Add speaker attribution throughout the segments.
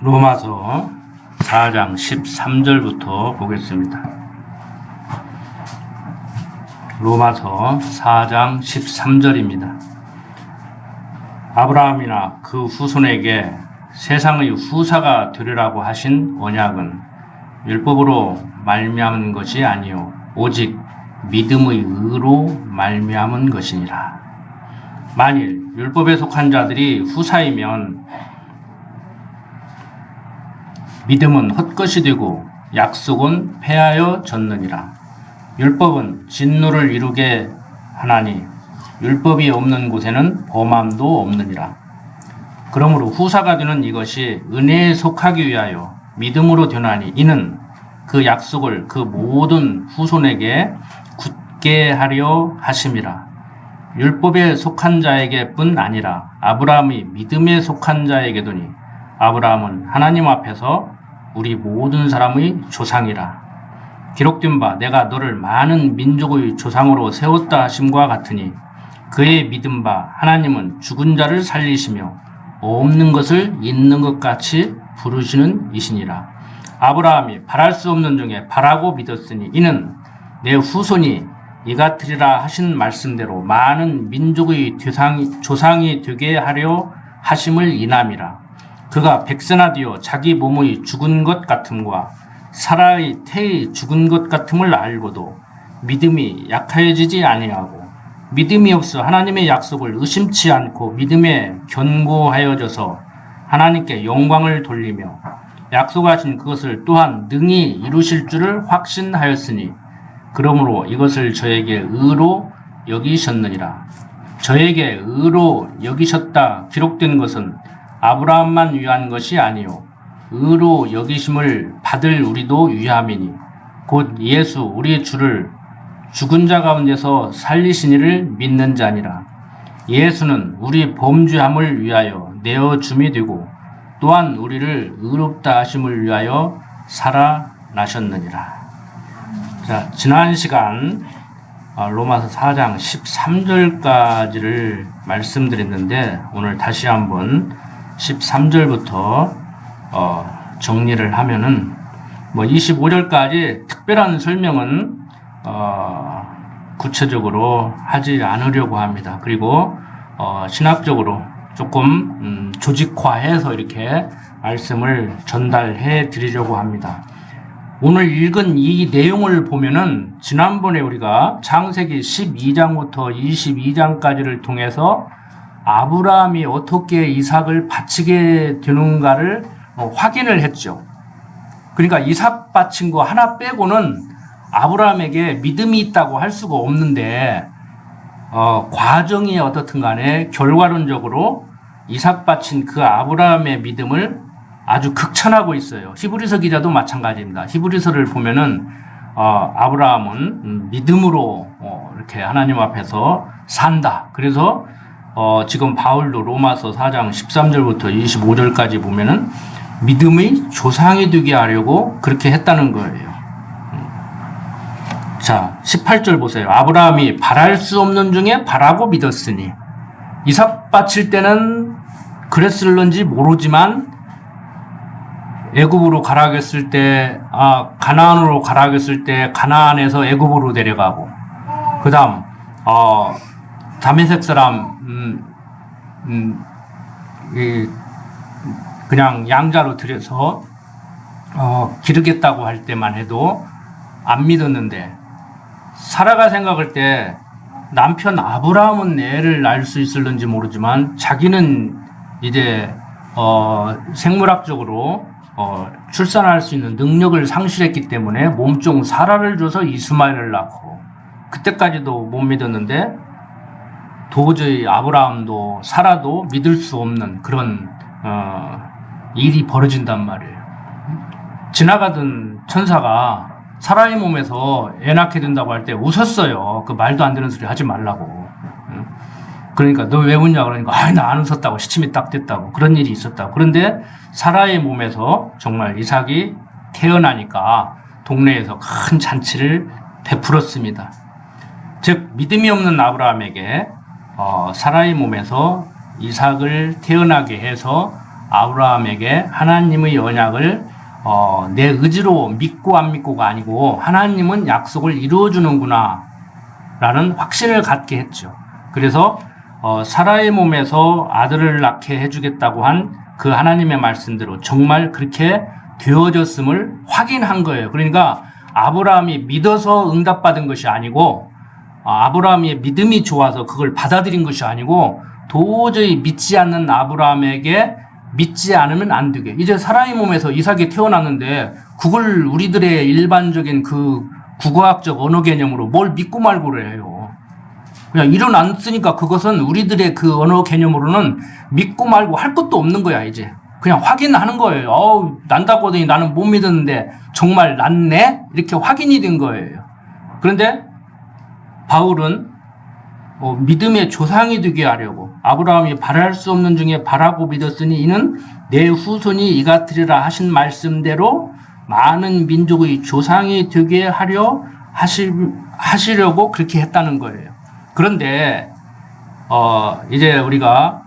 Speaker 1: 로마서 4장 13절부터 보겠습니다. 로마서 4장 13절입니다. 아브라함이나 그 후손에게 세상의 후사가 되리라고 하신 언약은 율법으로 말미암은 것이 아니요 오직 믿음의 의로 말미암은 것이니라. 만일 율법에 속한 자들이 후사이면 믿음은 헛것이 되고 약속은 패하여 졌느니라. 율법은 진노를 이루게 하나니 율법이 없는 곳에는 범함도 없느니라. 그러므로 후사가 되는 이것이 은혜에 속하기 위하여 믿음으로 되나니 이는 그 약속을 그 모든 후손에게 굳게 하려 하심이라. 율법에 속한 자에게 뿐 아니라 아브라함이 믿음에 속한 자에게도니 아브라함은 하나님 앞에서 우리 모든 사람의 조상이라. 기록된 바 내가 너를 많은 민족의 조상으로 세웠다 하심과 같으니 그의 믿은 바 하나님은 죽은 자를 살리시며 없는 것을 있는 것 같이 부르시는 이시니라. 아브라함이 바랄 수 없는 중에 바라고 믿었으니 이는 내 후손이 이같으리라 하신 말씀대로 많은 민족의 조상이 되게 하려 하심을 인함이라. 그가 백세나되어 자기 몸의 죽은 것 같음과 사라의 태의 죽은 것 같음을 알고도 믿음이 약하여지지 아니하고 믿음이 없어 하나님의 약속을 의심치 않고 믿음에 견고하여져서 하나님께 영광을 돌리며 약속하신 그것을 또한 능히 이루실 줄을 확신하였으니 그러므로 이것을 저에게 의로 여기셨느니라. 저에게 의로 여기셨다 기록된 것은 아브라함만 위한 것이 아니요 의로 여기심을 받을 우리도 위함이니 곧 예수 우리의 주를 죽은 자 가운데서 살리신 이를 믿는 자니라. 예수는 우리 범죄함을 위하여 내어줌이 되고 또한 우리를 의롭다 하심을 위하여 살아나셨느니라. 자, 지난 시간 로마서 4장 13절까지를 말씀드렸는데 오늘 다시 한번 13절부터 정리를 하면은 25절까지 특별한 설명은 구체적으로 하지 않으려고 합니다. 그리고 신학적으로 조금 조직화해서 이렇게 말씀을 전달해 드리려고 합니다. 오늘 읽은 이 내용을 보면은 지난번에 우리가 창세기 12장부터 22장까지를 통해서 아브라함이 어떻게 이삭을 바치게 되는가를 확인을 했죠. 그러니까 이삭 바친 거 하나 빼고는 아브라함에게 믿음이 있다고 할 수가 없는데 과정이 어떻든 간에 결과론적으로 이삭 바친 그 아브라함의 믿음을 아주 극찬하고 있어요. 히브리서 기자도 마찬가지입니다. 히브리서를 보면은 아브라함은 믿음으로 이렇게 하나님 앞에서 산다. 그래서 지금 바울도 로마서 4장 13절부터 25절까지 보면은 믿음의 조상이 되게 하려고 그렇게 했다는 거예요. 자, 18절 보세요. 아브라함이 바랄 수 없는 중에 바라고 믿었으니 이삭 바칠 때는 그랬을런지 모르지만 애굽으로 가라겠을 때 가나안으로 가라겠을 때 가나안에서 애굽으로 데려가고 그다음 다메섹 사람 그냥 양자로 들여서 기르겠다고 할 때만 해도 안 믿었는데 사라가 생각할 때 남편 아브라함은 애를 낳을 수 있을는지 모르지만 자기는 이제 생물학적으로 출산할 수 있는 능력을 상실했기 때문에 몸종 사라를 줘서 이스마엘을 낳고 그때까지도 못 믿었는데 도저히 아브라함도 사라도 믿을 수 없는 그런 일이 벌어진단 말이에요. 지나가던 천사가 사라의 몸에서 애 낳게 된다고 할 때 웃었어요. 그 말도 안 되는 소리 하지 말라고. 그러니까 너 왜 웃냐 그러니까 나 안 웃었다고 시침이 딱 됐다고 그런 일이 있었다고. 그런데 사라의 몸에서 정말 이삭이 태어나니까 동네에서 큰 잔치를 베풀었습니다. 즉 믿음이 없는 아브라함에게 사라의 몸에서 이삭을 태어나게 해서 아브라함에게 하나님의 언약을 내 의지로 믿고 안 믿고가 아니고 하나님은 약속을 이루어주는구나 라는 확신을 갖게 했죠. 그래서 사라의 몸에서 아들을 낳게 해주겠다고 한 그 하나님의 말씀대로 정말 그렇게 되어졌음을 확인한 거예요. 그러니까 아브라함이 믿어서 응답받은 것이 아니고 아브라함의 믿음이 좋아서 그걸 받아들인 것이 아니고 도저히 믿지 않는 아브라함에게 믿지 않으면 안 되게. 이제 사라의 몸에서 이삭이 태어났는데 그걸 우리들의 일반적인 그 국어학적 언어 개념으로 뭘 믿고 말고를 해요. 그냥 일어났으니까 그것은 우리들의 그 언어 개념으로는 믿고 말고 할 것도 없는 거야. 이제 그냥 확인하는 거예요. 난다고 하더니 나는 못 믿었는데 정말 낫네? 이렇게 확인이 된 거예요. 그런데 바울은 믿음의 조상이 되게 하려고 아브라함이 바랄 수 없는 중에 바라고 믿었으니 이는 내 후손이 이같으리라 하신 말씀대로 많은 민족의 조상이 되게 하려 하시려고 그렇게 했다는 거예요. 그런데 이제 우리가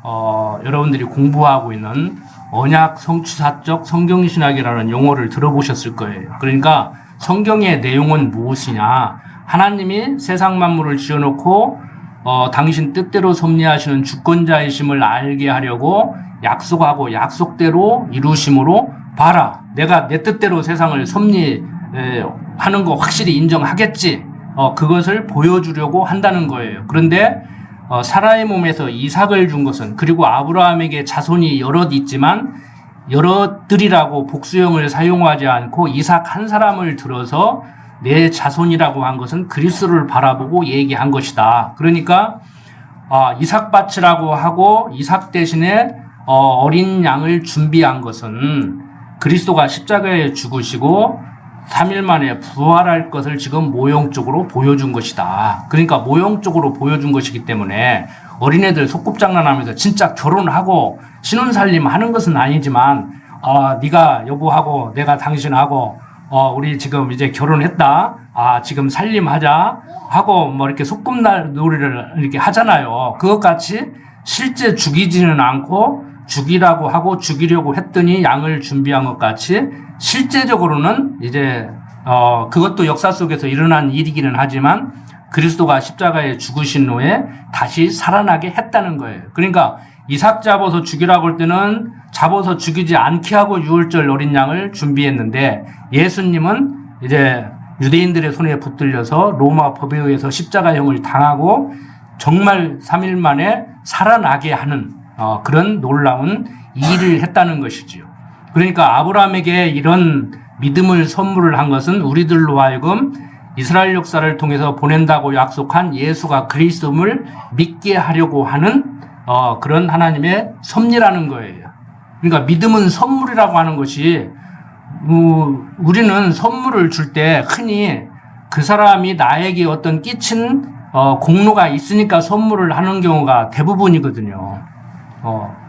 Speaker 1: 여러분들이 공부하고 있는 언약 성취사적 성경신학이라는 용어를 들어보셨을 거예요. 그러니까 성경의 내용은 무엇이냐? 하나님이 세상 만물을 지어놓고 당신 뜻대로 섭리하시는 주권자이심을 알게 하려고 약속하고 약속대로 이루심으로 봐라. 내가 내 뜻대로 세상을 섭리하는 거 확실히 인정하겠지. 그것을 보여주려고 한다는 거예요. 그런데 사라의 몸에서 이삭을 준 것은 그리고 아브라함에게 자손이 여럿 있지만 여럿들이라고 복수형을 사용하지 않고 이삭 한 사람을 들어서 내 자손이라고 한 것은 그리스도를 바라보고 얘기한 것이다. 그러니까 이삭밭이라고 하고 이삭 대신에 어린 양을 준비한 것은 그리스도가 십자가에 죽으시고 3일 만에 부활할 것을 지금 모형적으로 보여준 것이다. 그러니까 모형적으로 보여준 것이기 때문에 어린애들 소꿉장난하면서 진짜 결혼하고 신혼살림 하는 것은 아니지만 네가 여보하고 내가 당신하고 우리 지금 이제 결혼했다. 지금 살림하자 하고 뭐 이렇게 소꿉놀이를 이렇게 하잖아요. 그것 같이 실제 죽이지는 않고 죽이라고 하고 죽이려고 했더니 양을 준비한 것 같이 실제적으로는 이제 그것도 역사 속에서 일어난 일이기는 하지만 그리스도가 십자가에 죽으신 후에 다시 살아나게 했다는 거예요. 그러니까 이삭 잡아서 죽이라고 할 때는 잡아서 죽이지 않게 하고 유월절 어린 양을 준비했는데 예수님은 이제 유대인들의 손에 붙들려서 로마 법에 의해서 십자가형을 당하고 정말 3일 만에 살아나게 하는 그런 놀라운 일을 했다는 것이지요. 그러니까 아브라함에게 이런 믿음을 선물을 한 것은 우리들로 하여금 이스라엘 역사를 통해서 보낸다고 약속한 예수가 그리스도를 믿게 하려고 하는 그런 하나님의 섭리라는 거예요. 그러니까 믿음은 선물이라고 하는 것이 우리는 선물을 줄 때 흔히 그 사람이 나에게 어떤 끼친 공로가 있으니까 선물을 하는 경우가 대부분이거든요.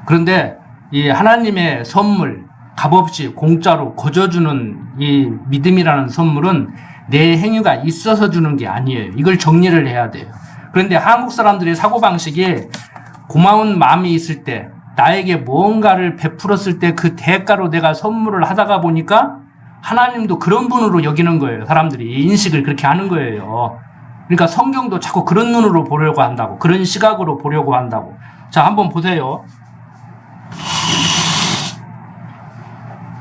Speaker 1: 그런데 이 하나님의 선물, 값없이 공짜로 거저주는 이 믿음이라는 선물은 내 행위가 있어서 주는 게 아니에요. 이걸 정리를 해야 돼요. 그런데 한국 사람들의 사고방식이 고마운 마음이 있을 때 나에게 무언가를 베풀었을 때 그 대가로 내가 선물을 하다가 보니까 하나님도 그런 분으로 여기는 거예요. 사람들이 인식을 그렇게 하는 거예요. 그러니까 성경도 자꾸 그런 눈으로 보려고 한다고, 그런 시각으로 보려고 한다고. 자, 한번 보세요.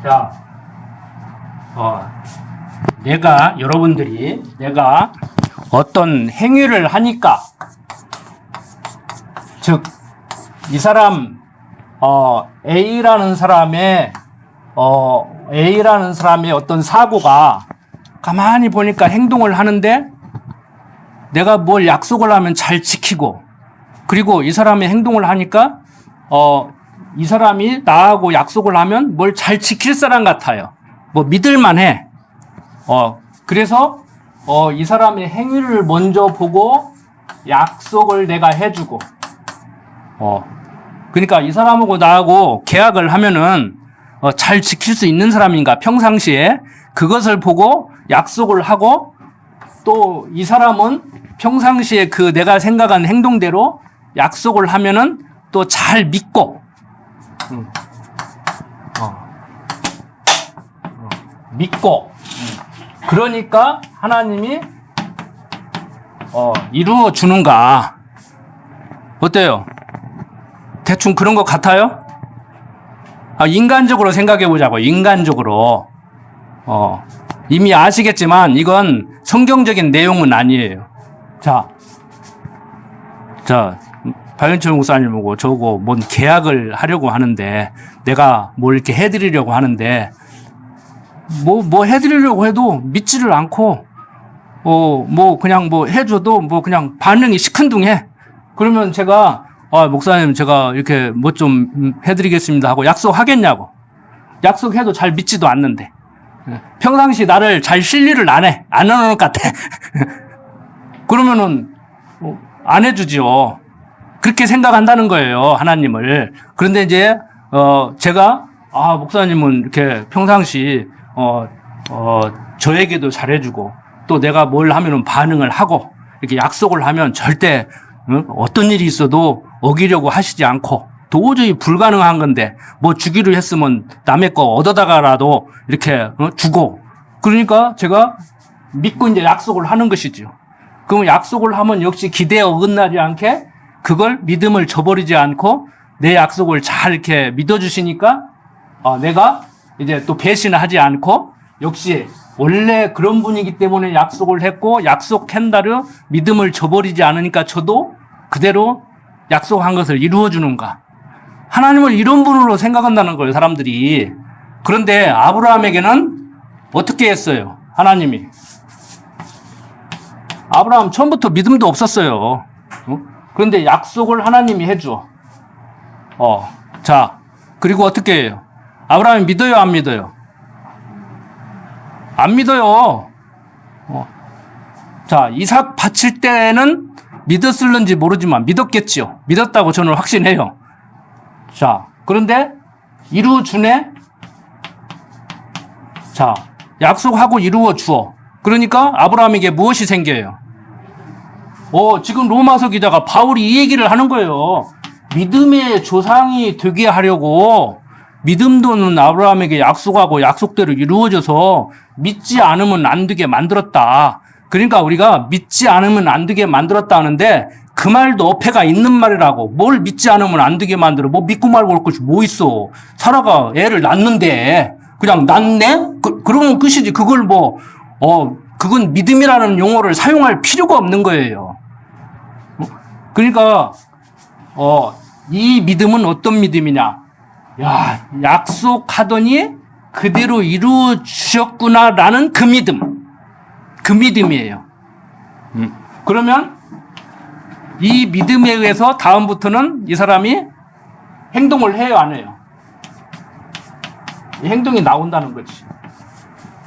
Speaker 1: 자, 여러분들이 내가 어떤 행위를 하니까, 즉, 이 사람, A라는 사람의 어떤 사고가 가만히 보니까 행동을 하는데 내가 뭘 약속을 하면 잘 지키고, 그리고 이 사람의 행동을 하니까, 이 사람이 나하고 약속을 하면 뭘 잘 지킬 사람 같아요. 뭐 믿을만 해. 그래서, 이 사람의 행위를 먼저 보고 약속을 내가 해주고, 그러니까 이 사람하고 나하고 계약을 하면은, 잘 지킬 수 있는 사람인가, 평상시에. 그것을 보고 약속을 하고, 또 이 사람은 평상시에 그 내가 생각한 행동대로 약속을 하면은 또 잘 믿고, 믿고, 그러니까 하나님이 이루어 주는가? 어때요? 대충 그런 것 같아요? 인간적으로 생각해 보자고. 인간적으로. 이미 아시겠지만 이건 성경적인 내용은 아니에요. 자, 박연철 목사님하고 저거 뭔 계약을 하려고 하는데, 내가 뭘 이렇게 해드리려고 하는데, 뭐 해드리려고 해도 믿지를 않고, 그냥 해줘도 그냥 반응이 시큰둥해. 그러면 제가, 목사님 제가 이렇게 뭐 좀 해드리겠습니다 하고 약속하겠냐고. 약속해도 잘 믿지도 않는데. 평상시 나를 잘 신뢰를 안 해. 안 하는 것 같아. 그러면은, 안 해주지요. 그렇게 생각한다는 거예요, 하나님을. 그런데 이제, 제가, 목사님은 이렇게 평상시, 저에게도 잘해주고, 또 내가 뭘 하면은 반응을 하고, 이렇게 약속을 하면 절대, 어떤 일이 있어도 어기려고 하시지 않고, 도저히 불가능한 건데, 뭐 주기로 했으면 남의 거 얻어다가라도 이렇게 주고, 그러니까 제가 믿고 이제 약속을 하는 것이죠. 그럼 약속을 하면 역시 기대에 어긋나지 않게 그걸 믿음을 저버리지 않고 내 약속을 잘 이렇게 믿어주시니까 내가 이제 또 배신하지 않고 역시 원래 그런 분이기 때문에 약속을 했고 약속한 대로 믿음을 저버리지 않으니까 저도 그대로 약속한 것을 이루어주는가. 하나님을 이런 분으로 생각한다는 거예요, 사람들이. 그런데 아브라함에게는 어떻게 했어요? 하나님이. 아브라함 처음부터 믿음도 없었어요. 그런데 약속을 하나님이 해줘. 자, 그리고 어떻게 해요? 아브라함이 믿어요, 안 믿어요? 안 믿어요. 자, 이삭 바칠 때는 믿었을는지 모르지만 믿었겠지요. 믿었다고 저는 확신해요. 자, 그런데 이루어 주네? 자, 약속하고 이루어 주어. 그러니까 아브라함에게 무엇이 생겨요? 지금 로마서 기자가 바울이 이 얘기를 하는 거예요. 믿음의 조상이 되게 하려고 믿음도는 아브라함에게 약속하고 약속대로 이루어져서 믿지 않으면 안 되게 만들었다. 그러니까 우리가 믿지 않으면 안 되게 만들었다 하는데 그 말도 어폐가 있는 말이라고. 뭘 믿지 않으면 안 되게 만들어. 뭐 믿고 말고 할 것이 뭐 있어. 사라가 애를 낳는데 그냥 낳네? 그러면 끝이지. 그걸 그건 믿음이라는 용어를 사용할 필요가 없는 거예요. 그러니까, 이 믿음은 어떤 믿음이냐? 야, 약속하더니 그대로 이루어 주셨구나라는 그 믿음. 그 믿음이에요. 그러면 이 믿음에 의해서 다음부터는 이 사람이 행동을 해요, 안 해요? 이 행동이 나온다는 거지.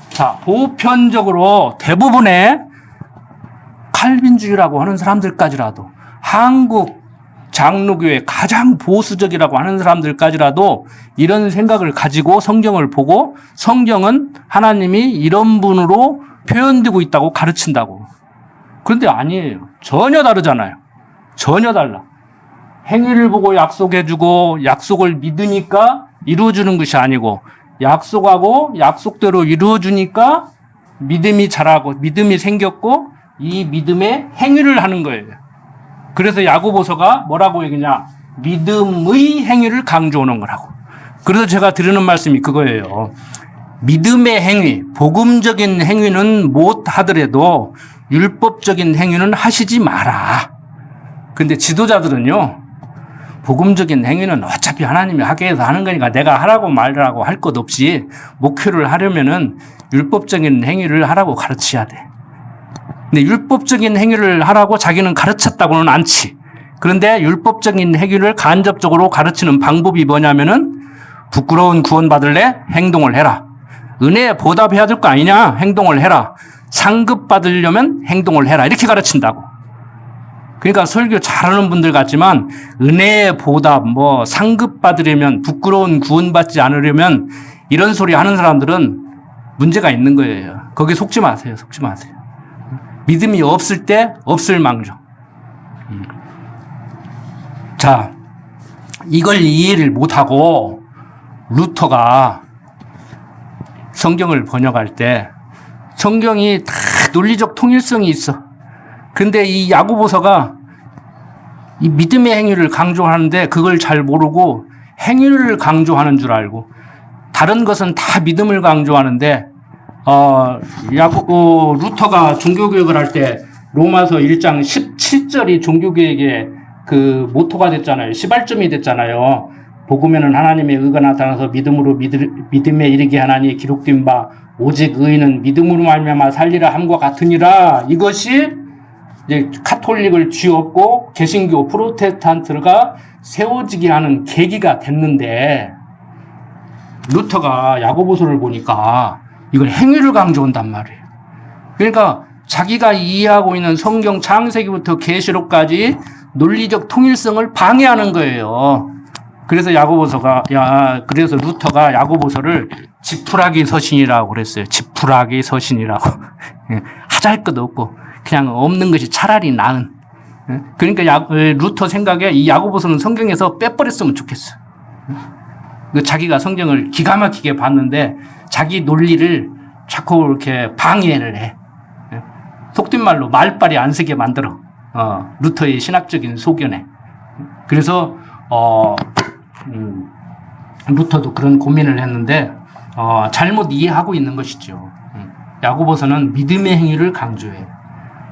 Speaker 1: 자, 보편적으로 대부분의 칼빈주의라고 하는 사람들까지라도 한국 장로교의 가장 보수적이라고 하는 사람들까지라도 이런 생각을 가지고 성경을 보고 성경은 하나님이 이런 분으로 표현되고 있다고 가르친다고. 그런데 아니에요. 전혀 다르잖아요. 전혀 달라. 행위를 보고 약속해주고 약속을 믿으니까 이루어주는 것이 아니고 약속하고 약속대로 이루어주니까 믿음이 자라고 믿음이 생겼고 이 믿음의 행위를 하는 거예요. 그래서 야고보서가 뭐라고 얘기냐? 믿음의 행위를 강조하는 거라고. 그래서 제가 드리는 말씀이 그거예요. 믿음의 행위, 복음적인 행위는 못 하더라도 율법적인 행위는 하시지 마라. 근데 지도자들은요, 복음적인 행위는 어차피 하나님이 하게 해서 하는 거니까 내가 하라고 말라고 할 것 없이 목표를 하려면은 율법적인 행위를 하라고 가르쳐야 돼. 근데 율법적인 행위를 하라고 자기는 가르쳤다고는 않지. 그런데 율법적인 행위를 간접적으로 가르치는 방법이 뭐냐면은 부끄러운 구원받을래? 행동을 해라. 은혜에 보답해야 될 거 아니냐? 행동을 해라. 상급 받으려면 행동을 해라. 이렇게 가르친다고. 그러니까 설교 잘하는 분들 같지만 은혜의 보답, 상급 받으려면 부끄러운 구원받지 않으려면 이런 소리 하는 사람들은 문제가 있는 거예요. 거기 속지 마세요. 속지 마세요. 믿음이 없을 때 없을 망정. 자, 이걸 이해를 못하고 루터가 성경을 번역할 때 성경이 다 논리적 통일성이 있어. 근데 이 야고보서가 이 믿음의 행위를 강조하는데 그걸 잘 모르고 행위를 강조하는 줄 알고 다른 것은 다 믿음을 강조하는데 루터가 종교개혁을 할 때 로마서 1장 17절이 종교개혁의 그 모토가 됐잖아요. 시발점이 됐잖아요. 복음에는 하나님의 의가 나타나서 믿음으로 믿음에 이르게 하나니 기록된 바 오직 의인은 믿음으로 말미암아 살리라 함과 같으니라. 이것이 이제 카톨릭을 쥐었고 개신교 프로테스탄트가 세워지게 하는 계기가 됐는데 루터가 야고보서를 보니까 이건 행위를 강조한단 말이에요. 그러니까 자기가 이해하고 있는 성경 창세기부터 계시록까지 논리적 통일성을 방해하는 거예요. 그래서 그래서 루터가 야고보서를 지푸라기 서신이라고 그랬어요. 지푸라기 서신이라고. 하잘 것 없고 그냥 없는 것이 차라리 나은. 그러니까 루터 생각에 이 야고보서는 성경에서 빼버렸으면 좋겠어. 자기가 성경을 기가 막히게 봤는데 자기 논리를 자꾸 이렇게 방해를 해. 속된 말로 말빨이 안 서게 만들어. 루터의 신학적인 소견에. 그래서 루터도 그런 고민을 했는데 잘못 이해하고 있는 것이죠. 야고보서는 믿음의 행위를 강조해.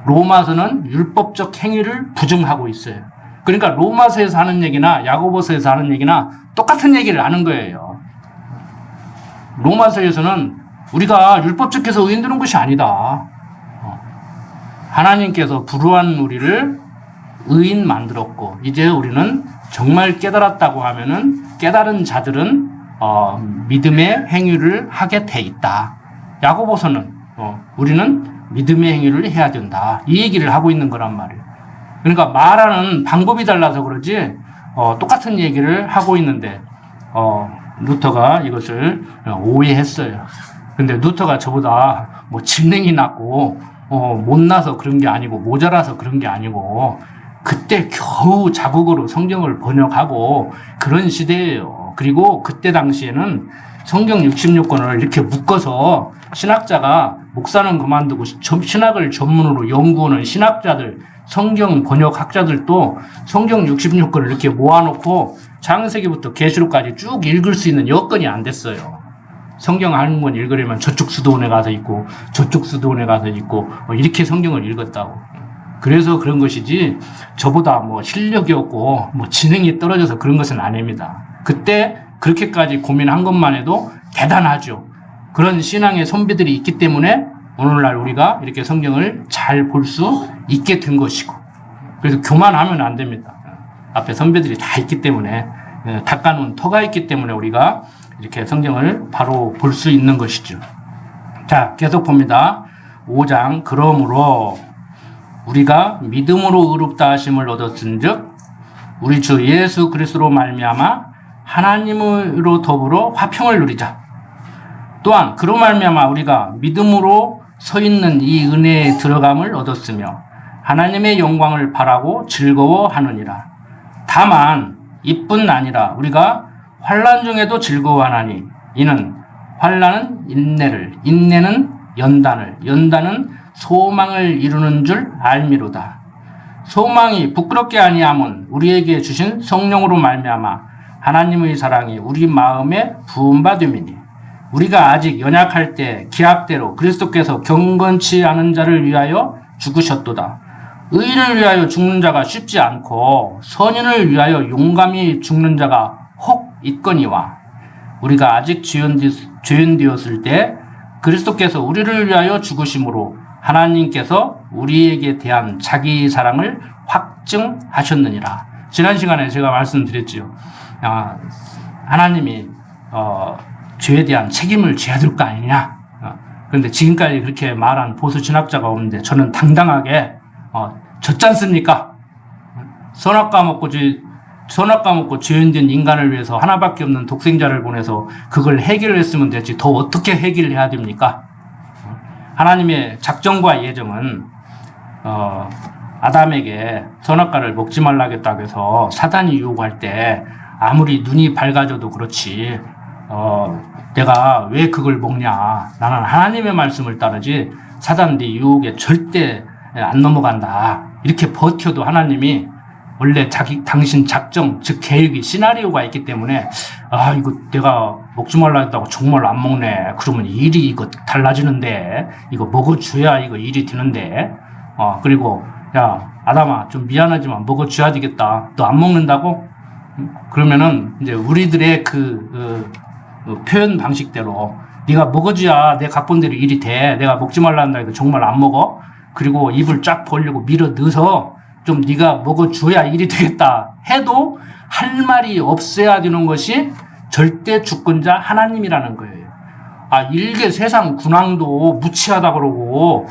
Speaker 1: 로마서는 율법적 행위를 부정하고 있어요. 그러니까 로마서에서 하는 얘기나 야고보서에서 하는 얘기나 똑같은 얘기를 하는 거예요. 로마서에서는 우리가 율법적해서 의인 되는 것이 아니다. 하나님께서 불우한 우리를 의인 만들었고 이제 우리는 정말 깨달았다고 하면은 깨달은 자들은 믿음의 행위를 하게 돼 있다. 야고보서는 우리는 믿음의 행위를 해야 된다. 이 얘기를 하고 있는 거란 말이에요. 그러니까 말하는 방법이 달라서 그러지 똑같은 얘기를 하고 있는데 루터가 이것을 오해했어요. 근데 루터가 저보다 뭐 지능이 낮고 못나서 그런 게 아니고 모자라서 그런 게 아니고 그때 겨우 자국어로 성경을 번역하고 그런 시대예요. 그리고 그때 당시에는 성경 66권을 이렇게 묶어서 신학자가 목사는 그만두고 신학을 전문으로 연구하는 신학자들, 성경 번역학자들도 성경 66권을 이렇게 모아놓고 창세기부터 계시록까지 쭉 읽을 수 있는 여건이 안 됐어요. 성경 한 권 읽으려면 저쪽 수도원에 가서 읽고 저쪽 수도원에 가서 읽고 이렇게 성경을 읽었다고. 그래서 그런 것이지 저보다 뭐 실력이 없고 뭐 지능이 떨어져서 그런 것은 아닙니다. 그때 그렇게까지 고민한 것만 해도 대단하죠. 그런 신앙의 선배들이 있기 때문에 오늘날 우리가 이렇게 성경을 잘 볼 수 있게 된 것이고 그래서 교만하면 안 됩니다. 앞에 선배들이 다 있기 때문에 닦아놓은 터가 있기 때문에 우리가 이렇게 성경을 바로 볼 수 있는 것이죠. 자, 계속 봅니다. 5장 그러므로 우리가 믿음으로 의롭다 하심을 얻었은즉 우리 주 예수 그리스도로 말미암아 하나님으로 더불어 화평을 누리자. 또한 그로 말미암아 우리가 믿음으로 서 있는 이 은혜에 들어감을 얻었으며 하나님의 영광을 바라고 즐거워하느니라. 다만 이뿐 아니라 우리가 환난 중에도 즐거워하나니 이는 환난은 인내를, 인내는 연단을, 연단은 소망을 이루는 줄 알미로다. 소망이 부끄럽게 아니함은 우리에게 주신 성령으로 말미암아 하나님의 사랑이 우리 마음에 부음받음이니 우리가 아직 연약할 때 기약대로 그리스도께서 경건치 않은 자를 위하여 죽으셨도다. 의인을 위하여 죽는 자가 쉽지 않고 선인을 위하여 용감히 죽는 자가 혹 있거니와 우리가 아직 죄인되었을 때 그리스도께서 우리를 위하여 죽으심으로 하나님께서 우리에게 대한 자기 사랑을 확증하셨느니라. 지난 시간에 제가 말씀드렸지요. 하나님이 죄에 대한 책임을 져야 될 거 아니냐. 그런데 지금까지 그렇게 말한 보수 신학자가 없는데 저는 당당하게 졌지 않습니까? 선악 까먹고 죄인된 인간을 위해서 하나밖에 없는 독생자를 보내서 그걸 해결했으면 되지 더 어떻게 해결해야 됩니까? 하나님의 작정과 예정은 아담에게 선악과를 먹지 말라겠다고 해서 사단이 유혹할 때 아무리 눈이 밝아져도 그렇지 내가 왜 그걸 먹냐. 나는 하나님의 말씀을 따르지 사단 네 유혹에 절대 안 넘어간다. 이렇게 버텨도 하나님이 원래 당신 작정, 즉 계획이 시나리오가 있기 때문에 이거 내가 먹지 말라 했다고 정말 안 먹네. 그러면 일이 이거 달라지는데 이거 먹어줘야 이거 일이 되는데 그리고 야 아담아 좀 미안하지만 먹어줘야 되겠다. 너 안 먹는다고? 그러면은 이제 우리들의 그 표현 방식대로 네가 먹어줘야 내 각본대로 일이 돼. 내가 먹지 말라 한다 해도 정말 안 먹어. 그리고 입을 쫙 벌리고 밀어 넣어서 좀 네가 먹어줘야 일이 되겠다 해도 할 말이 없어야 되는 것이 절대 주권자 하나님이라는 거예요. 일개 세상 군왕도 무치하다 그러고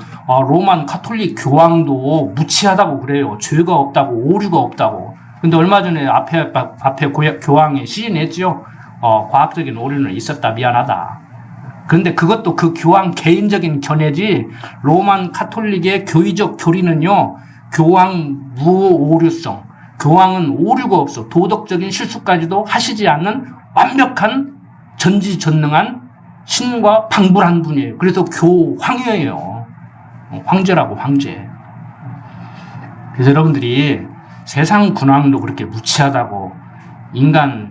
Speaker 1: 로만 카톨릭 교황도 무치하다고 그래요. 죄가 없다고 오류가 없다고. 근데 얼마 전에 앞에 교황이 시인했죠. 과학적인 오류는 있었다 미안하다. 그런데 그것도 그 교황 개인적인 견해지 로만 카톨릭의 교의적 교리는요. 교황 무오류성. 교황은 오류가 없어. 도덕적인 실수까지도 하시지 않는 완벽한 전지전능한 신과 방불한 분이에요. 그래서 교황이에요. 황제라고 황제. 그래서 여러분들이 세상 군왕도 그렇게 무치하다고 인간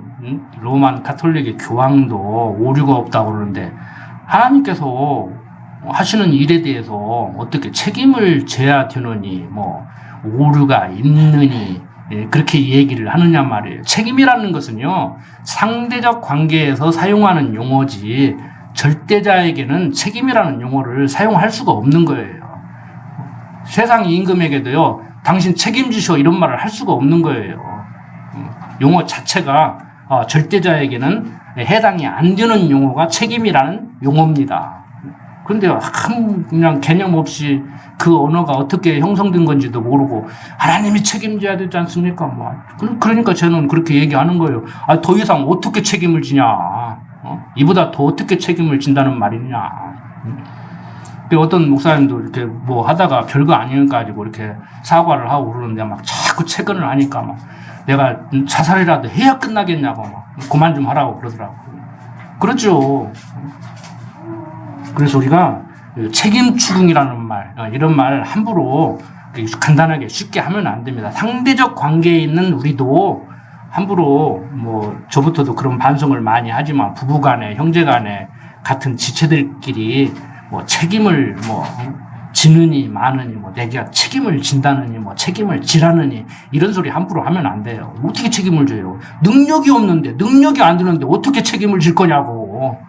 Speaker 1: 로만 카톨릭의 교황도 오류가 없다고 그러는데 하나님께서 하시는 일에 대해서 어떻게 책임을 져야 되느니 뭐 오류가 있느니 그렇게 얘기를 하느냐 말이에요. 책임이라는 것은요 상대적 관계에서 사용하는 용어지 절대자에게는 책임이라는 용어를 사용할 수가 없는 거예요. 세상 임금에게도요 당신 책임지셔 이런 말을 할 수가 없는 거예요. 용어 자체가 절대자에게는 해당이 안 되는 용어가 책임이라는 용어입니다. 그런데 그냥 개념 없이 그 언어가 어떻게 형성된 건지도 모르고 하나님이 책임져야 되지 않습니까? 그러니까 저는 그렇게 얘기하는 거예요. 더 이상 어떻게 책임을 지냐? 이보다 더 어떻게 책임을 진다는 말이냐? 어떤 목사님도 이렇게 뭐 하다가 별거 아닌 거 가지고 이렇게 사과를 하고 그러는데 막 자꾸 채근을 하니까 막 내가 자살이라도 해야 끝나겠냐고 막 그만 좀 하라고 그러더라고. 그렇죠. 그래서 우리가 책임 추궁이라는 말, 이런 말 함부로 간단하게 쉽게 하면 안 됩니다. 상대적 관계에 있는 우리도 함부로 뭐 저부터도 그런 반성을 많이 하지만 부부간에 형제간에 같은 지체들끼리 뭐 책임을 뭐 지느니 마느니 뭐 내가 책임을 진다느니 뭐 책임을 지라느니 이런 소리 함부로 하면 안 돼요. 어떻게 책임을 져요? 능력이 없는데 능력이 안 되는데 어떻게 책임을 질 거냐고.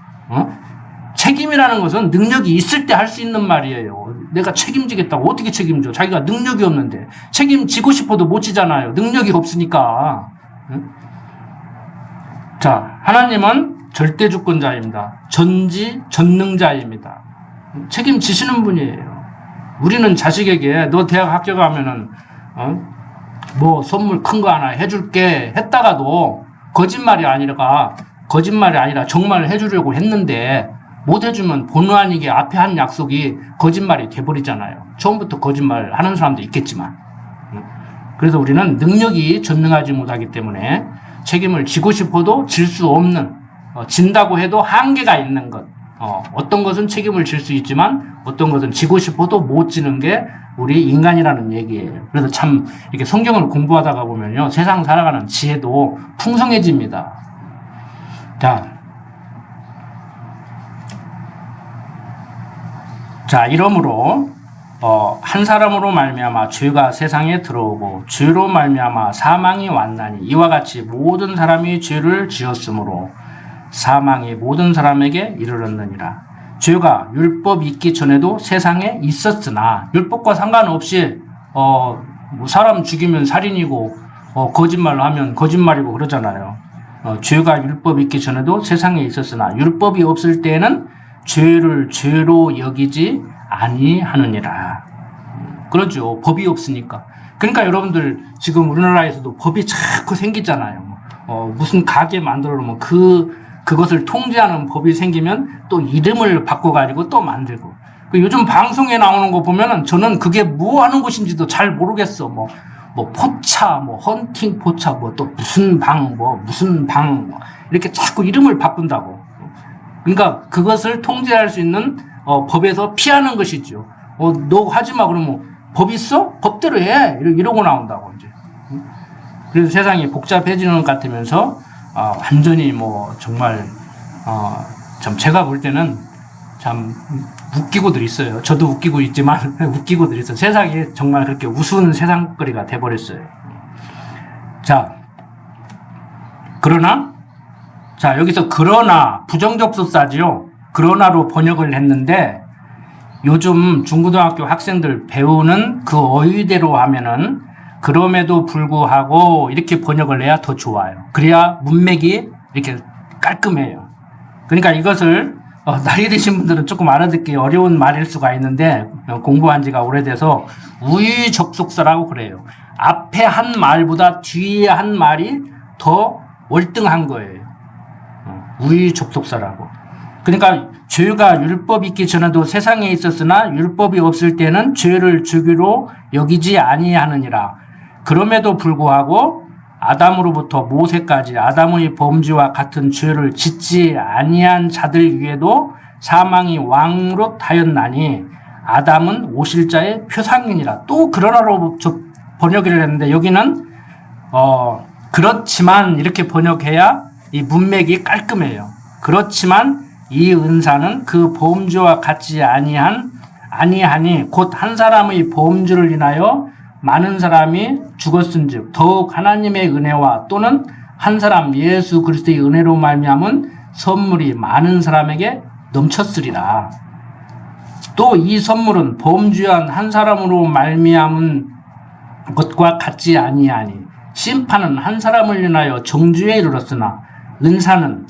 Speaker 1: 책임이라는 것은 능력이 있을 때 할 수 있는 말이에요. 내가 책임지겠다고 어떻게 책임져? 자기가 능력이 없는데 책임지고 싶어도 못 지잖아요. 능력이 없으니까. 자, 하나님은 절대주권자입니다. 전지전능자입니다. 책임지시는 분이에요. 우리는 자식에게 너 대학 합격하면은 뭐 선물 큰 거 하나 해줄게 했다가도 거짓말이 아니라 정말 해주려고 했는데 못 해주면 본의 아니게 앞에 한 약속이 거짓말이 돼버리잖아요. 처음부터 거짓말 하는 사람도 있겠지만. 그래서 우리는 능력이 전능하지 못하기 때문에 책임을 지고 싶어도 질 수 없는, 진다고 해도 한계가 있는 것. 어떤 것은 책임을 질 수 있지만 어떤 것은 지고 싶어도 못 지는 게 우리 인간이라는 얘기예요. 그래서 참 이렇게 성경을 공부하다가 보면요. 세상 살아가는 지혜도 풍성해집니다. 자, 이러므로 한 사람으로 말미암아 죄가 세상에 들어오고 죄로 말미암아 사망이 왔나니 이와 같이 모든 사람이 죄를 지었으므로 사망이 모든 사람에게 이르렀느니라. 죄가 율법 있기 전에도 세상에 있었으나 율법과 상관없이 뭐 사람 죽이면 살인이고 거짓말을 하면 거짓말이고 그러잖아요. 죄가 율법 있기 전에도 세상에 있었으나 율법이 없을 때에는 죄를 죄로 여기지 아니하느니라. 그러죠. 법이 없으니까. 그러니까 여러분들 지금 우리나라에서도 법이 자꾸 생기잖아요. 무슨 가게 만들어 놓으면 그것을 통제하는 법이 생기면 또 이름을 바꿔가지고 또 만들고. 요즘 방송에 나오는 거 보면은 저는 그게 뭐 하는 곳인지도 잘 모르겠어. 뭐 포차, 헌팅 포차, 또 무슨 방, 이렇게 자꾸 이름을 바꾼다고. 그러니까 그것을 통제할 수 있는 법에서 피하는 것이죠. 너 하지 마 그러면 법 있어? 법대로 해. 이러고 나온다고 이제. 그래서 세상이 복잡해지는 것 같으면서 완전히 뭐 정말 참 제가 볼 때는 참 웃기고들 있어요. 저도 웃기고 있지만 웃기고들 있어요. 세상이 정말 그렇게 우스운 세상거리가 돼버렸어요. 자, 그러나 자 여기서 그러나 부정접속사지요. 그러나로 번역을 했는데 요즘 중고등학교 학생들 배우는 그 어휘대로 하면은 그럼에도 불구하고 이렇게 번역을 해야 더 좋아요. 그래야 문맥이 이렇게 깔끔해요. 그러니까 이것을 나이 드신 분들은 조금 알아듣기 어려운 말일 수가 있는데 공부한 지가 오래돼서 우위접속사라고 그래요. 앞에 한 말보다 뒤에 한 말이 더 월등한 거예요. 우위접속사라고. 그러니까 죄가 율법이 있기 전에도 세상에 있었으나 율법이 없을 때는 죄를 주기로 여기지 아니하느니라. 그럼에도 불구하고 아담으로부터 모세까지 아담의 범죄와 같은 죄를 짓지 아니한 자들 위에도 사망이 왕노릇하였나니 아담은 오실자의 표상이니라. 또 그러나로 번역을 했는데 여기는 그렇지만 이렇게 번역해야 이 문맥이 깔끔해요. 그렇지만 이 은사는 그 범죄와 같지 아니하니 곧 한 사람의 범죄를 인하여 많은 사람이 죽었은즉 더욱 하나님의 은혜와 또는 한 사람 예수 그리스도의 은혜로 말미암은 선물이 많은 사람에게 넘쳤으리라. 또 이 선물은 범죄한 한 사람으로 말미암은 것과 같지 아니하니 심판은 한 사람을 인하여 정죄에 이르렀으나 은사는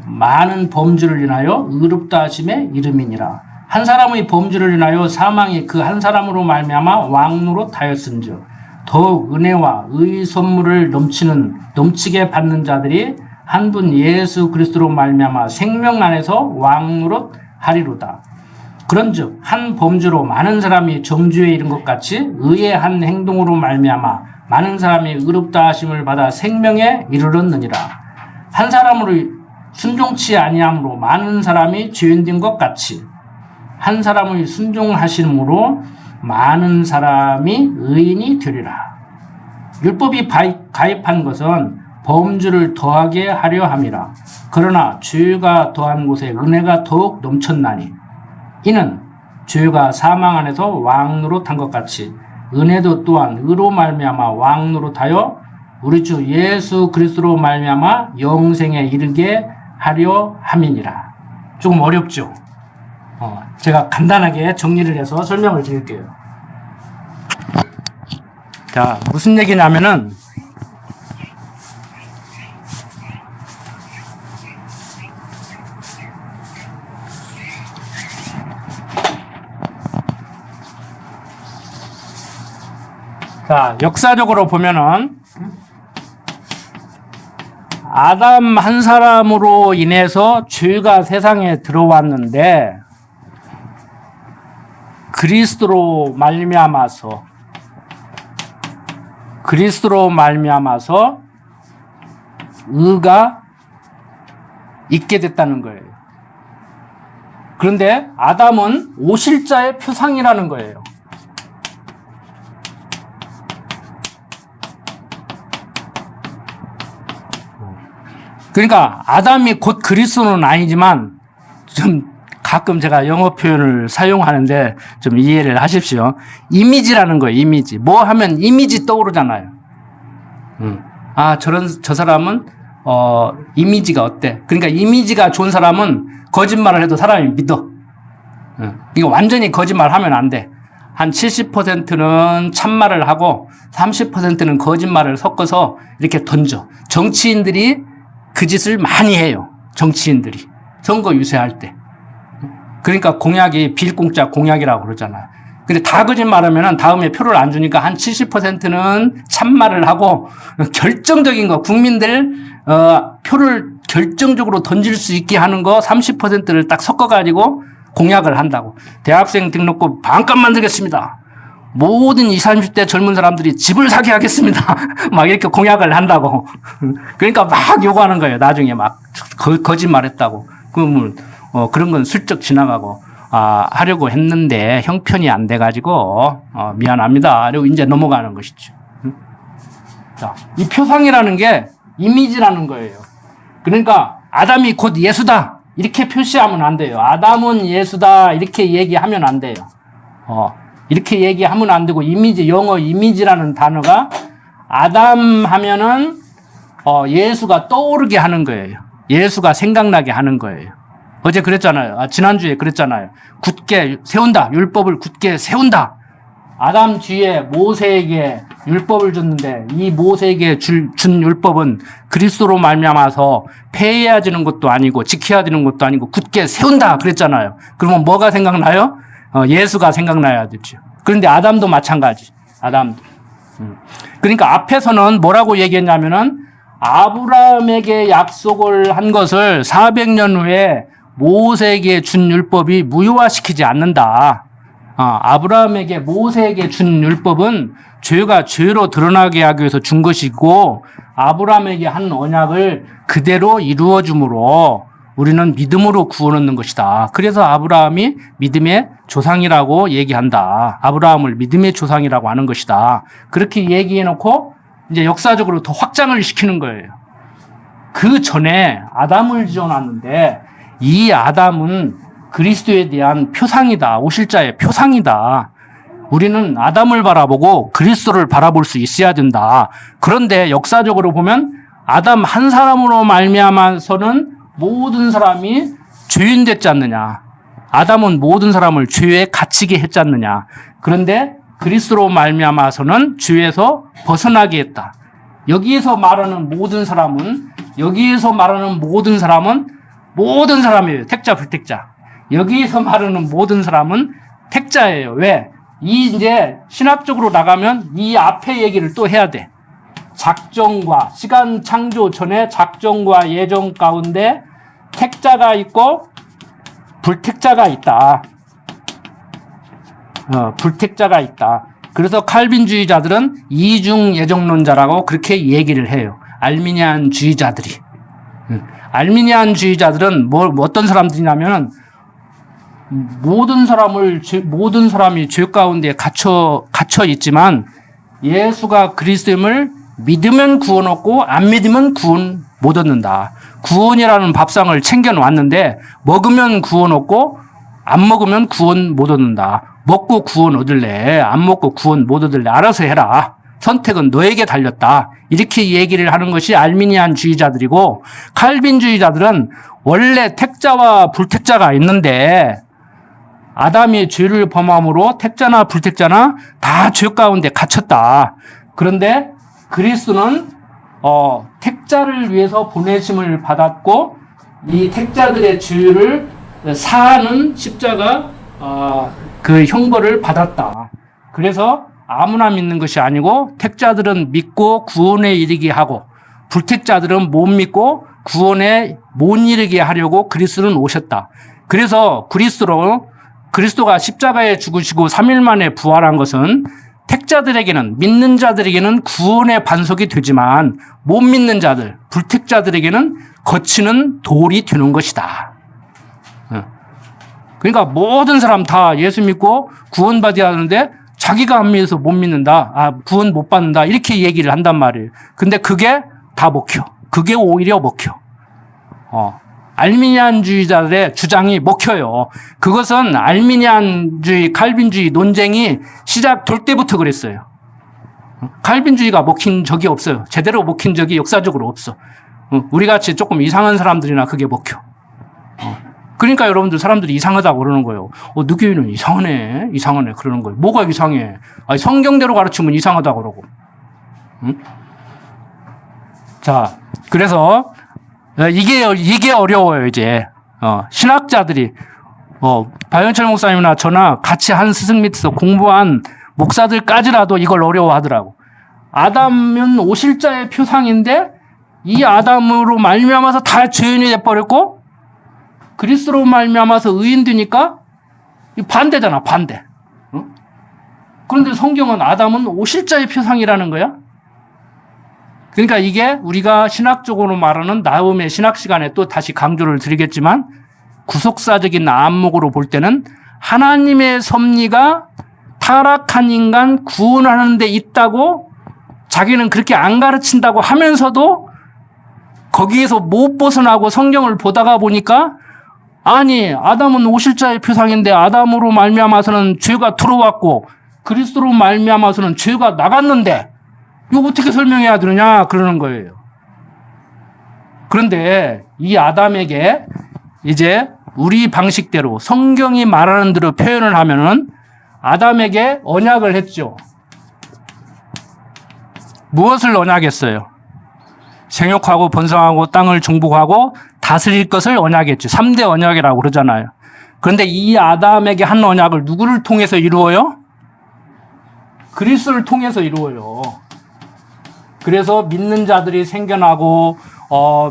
Speaker 1: 많은 범죄를 인하여 의롭다 하심에 이름이니라. 한 사람의 범죄를 인하여 사망이 그 한 사람으로 말미암아 왕노릇하였은즉 더욱 은혜와 의의 선물을 넘치게 받는 자들이 한 분 예수 그리스도로 말미암아 생명 안에서 왕노릇하리로다. 그런즉 한 범죄로 많은 사람이 정죄에 이른 것 같이 의의 한 행동으로 말미암아 많은 사람이 의롭다 하심을 받아 생명에 이르렀느니라. 한 사람으로 순종치 아니함으로 많은 사람이 죄인된 것 같이 한 사람의 순종하심으로 많은 사람이 의인이 되리라. 율법이 가입한 것은 범죄를 더하게 하려 함이라. 그러나 죄가 더한 곳에 은혜가 더욱 넘쳤나니 이는 죄가 사망 안에서 왕노릇한 것 같이 은혜도 또한 의로 말미암아 왕노릇하여 우리 주 예수 그리스도로 말미암아 영생에 이르게 하려 함이니라. 조금 어렵죠? 제가 간단하게 정리를 해서 설명을 드릴게요. 자, 무슨 얘기냐면은 자, 역사적으로 보면은 아담 한 사람으로 인해서 죄가 세상에 들어왔는데 그리스도로 말미암아서 의가 있게 됐다는 거예요. 그런데 아담은 오실자의 표상이라는 거예요. 그러니까 아담이 곧 그리스도는 아니지만 좀 가끔 제가 영어 표현을 사용하는데 좀 이해를 하십시오. 이미지라는 거예요. 이미지. 뭐 하면 이미지 떠오르잖아요. 저 사람은 이미지가 어때? 그러니까 이미지가 좋은 사람은 거짓말을 해도 사람이 믿어. 이거 완전히 거짓말하면 안 돼. 한 70%는 참말을 하고 30%는 거짓말을 섞어서 이렇게 던져. 정치인들이 그 짓을 많이 해요. 정치인들이. 선거 유세할 때. 그러니까 공약이 빌공짜 공약이라고 그러잖아요. 근데 다 거짓말하면 다음에 표를 안 주니까 한 70%는 참말을 하고 결정적인 거, 국민들 표를 결정적으로 던질 수 있게 하는 거 30%를 딱 섞어가지고 공약을 한다고. 대학생 등록금 반값 만들겠습니다. 모든 20, 30대 젊은 사람들이 집을 사게 하겠습니다. 막 이렇게 공약을 한다고. 그러니까 막 요구하는 거예요. 나중에 막 거짓말 했다고. 그런 건 슬쩍 지나가고 하려고 했는데 형편이 안 돼가지고 미안합니다. 그리고 이제 넘어가는 것이죠. 자, 이 표상이라는 게 이미지라는 거예요. 그러니까 아담이 곧 예수다 이렇게 표시하면 안 돼요. 아담은 예수다 이렇게 얘기하면 안 돼요. 이렇게 얘기하면 안 되고 이미지, 영어 이미지라는 단어가 아담 하면은 예수가 떠오르게 하는 거예요. 예수가 생각나게 하는 거예요. 어제 그랬잖아요. 지난주에 그랬잖아요. 굳게 세운다. 율법을 굳게 세운다. 아담 뒤에 모세에게 율법을 줬는데 이 모세에게 준 율법은 그리스도로 말미암아서 폐해야지는 것도 아니고 지켜야 되는 것도 아니고 굳게 세운다 그랬잖아요. 그러면 뭐가 생각나요? 예수가 생각나야 되죠. 그런데 아담도 마찬가지. 아담도. 그러니까 앞에서는 뭐라고 얘기했냐면은 아브라함에게 약속을 한 것을 400년 후에 모세에게 준 율법이 무효화시키지 않는다. 아브라함에게 모세에게 준 율법은 죄가 죄로 드러나게 하기 위해서 준 것이고 아브라함에게 한 언약을 그대로 이루어 줌으로 우리는 믿음으로 구원 얻는 것이다. 그래서 아브라함이 믿음의 조상이라고 얘기한다. 아브라함을 믿음의 조상이라고 하는 것이다. 그렇게 얘기해 놓고 이제 역사적으로 더 확장을 시키는 거예요. 그 전에 아담을 지어놨는데 이 아담은 그리스도에 대한 표상이다. 오실 자의 표상이다. 우리는 아담을 바라보고 그리스도를 바라볼 수 있어야 된다. 그런데 역사적으로 보면 아담 한 사람으로 말미암아서는 모든 사람이 죄인 됐지 않느냐. 아담은 모든 사람을 죄에 갇히게 했지 않느냐. 그런데 그리스도로 말미암아서는 죄에서 벗어나게 했다. 여기에서 말하는 모든 사람은 모든 사람이에요. 택자 불택자. 여기에서 말하는 모든 사람은 택자예요. 왜? 이제 신학적으로 나가면 이 앞에 얘기를 또 해야 돼. 작정과 시간 창조 전에 작정과 예정 가운데 택자가 있고 불택자가 있다. 불택자가 있다. 그래서 칼빈주의자들은 이중 예정론자라고 그렇게 얘기를 해요. 알미니안주의자들이. 알미니안주의자들은 어떤 사람들이냐면 모든 사람이 죄 가운데 갇혀 있지만 예수가 그리스도임을 믿으면 구원 얻고 안 믿으면 구원 못 얻는다. 구원이라는 밥상을 챙겨 놨는데 먹으면 구원 얻고 안 먹으면 구원 못 얻는다. 먹고 구원 얻을래? 안 먹고 구원 못 얻을래? 알아서 해라. 선택은 너에게 달렸다. 이렇게 얘기를 하는 것이 알미니안주의자들이고 칼빈주의자들은 원래 택자와 불택자가 있는데 아담이 죄를 범함으로 택자나 불택자나 다 죄 가운데 갇혔다. 그런데 그리스도는 택자를 위해서 보내심을 받았고 이 택자들의 죄를 사하는 십자가 그 형벌을 받았다. 그래서 아무나 믿는 것이 아니고 택자들은 믿고 구원에 이르게 하고 불택자들은 못 믿고 구원에 못 이르게 하려고 그리스도는 오셨다. 그래서 그리스도가 십자가에 죽으시고 3일 만에 부활한 것은 택자들에게는 믿는 자들에게는 구원의 반석이 되지만 못 믿는 자들, 불택자들에게는 거치는 돌이 되는 것이다. 그러니까 모든 사람 다 예수 믿고 구원받아야 하는데 자기가 안 믿어서 못 믿는다. 구원 못 받는다. 이렇게 얘기를 한단 말이에요. 근데 그게 다 먹혀. 그게 오히려 먹혀. 알미니안주의자들의 주장이 먹혀요. 그것은 알미니안주의, 칼빈주의 논쟁이 시작될 때부터 그랬어요. 칼빈주의가 먹힌 적이 없어요. 제대로 먹힌 적이 역사적으로 없어. 우리같이 조금 이상한 사람들이나 그게 먹혀. 그러니까 여러분들 사람들이 이상하다고 그러는 거예요. 누교인은 이상하네 그러는 거예요. 뭐가 이상해? 성경대로 가르치면 이상하다고 그러고. 응? 자, 그래서 이게 어려워요. 이제 신학자들이 박영철 목사님이나 저나 같이 한 스승 밑에서 공부한 목사들까지라도 이걸 어려워하더라고. 아담은 오실 자의 표상인데 이 아담으로 말미암아서 다 죄인이 돼버렸고 그리스도로 말미암아서 의인 되니까 반대잖아. 반대. 그런데 성경은 아담은 오실 자의 표상이라는 거야. 그러니까 이게 우리가 신학적으로 말하는 나음의 신학 시간에 또 다시 강조를 드리겠지만 구속사적인 안목으로 볼 때는 하나님의 섭리가 타락한 인간 구원하는 데 있다고 자기는 그렇게 안 가르친다고 하면서도 거기에서 못 벗어나고 성경을 보다가 보니까 아니 아담은 오실자의 표상인데 아담으로 말미암아서는 죄가 들어왔고 그리스도로 말미암아서는 죄가 나갔는데 이거 어떻게 설명해야 되느냐 그러는 거예요. 그런데 이 아담에게 이제 우리 방식대로 성경이 말하는 대로 표현을 하면은 아담에게 언약을 했죠. 무엇을 언약했어요? 생육하고 번성하고 땅을 정복하고 다스릴 것을 언약했죠. 3대 언약이라고 그러잖아요. 그런데 이 아담에게 한 언약을 누구를 통해서 이루어요? 그리스도를 통해서 이루어요. 그래서 믿는 자들이 생겨나고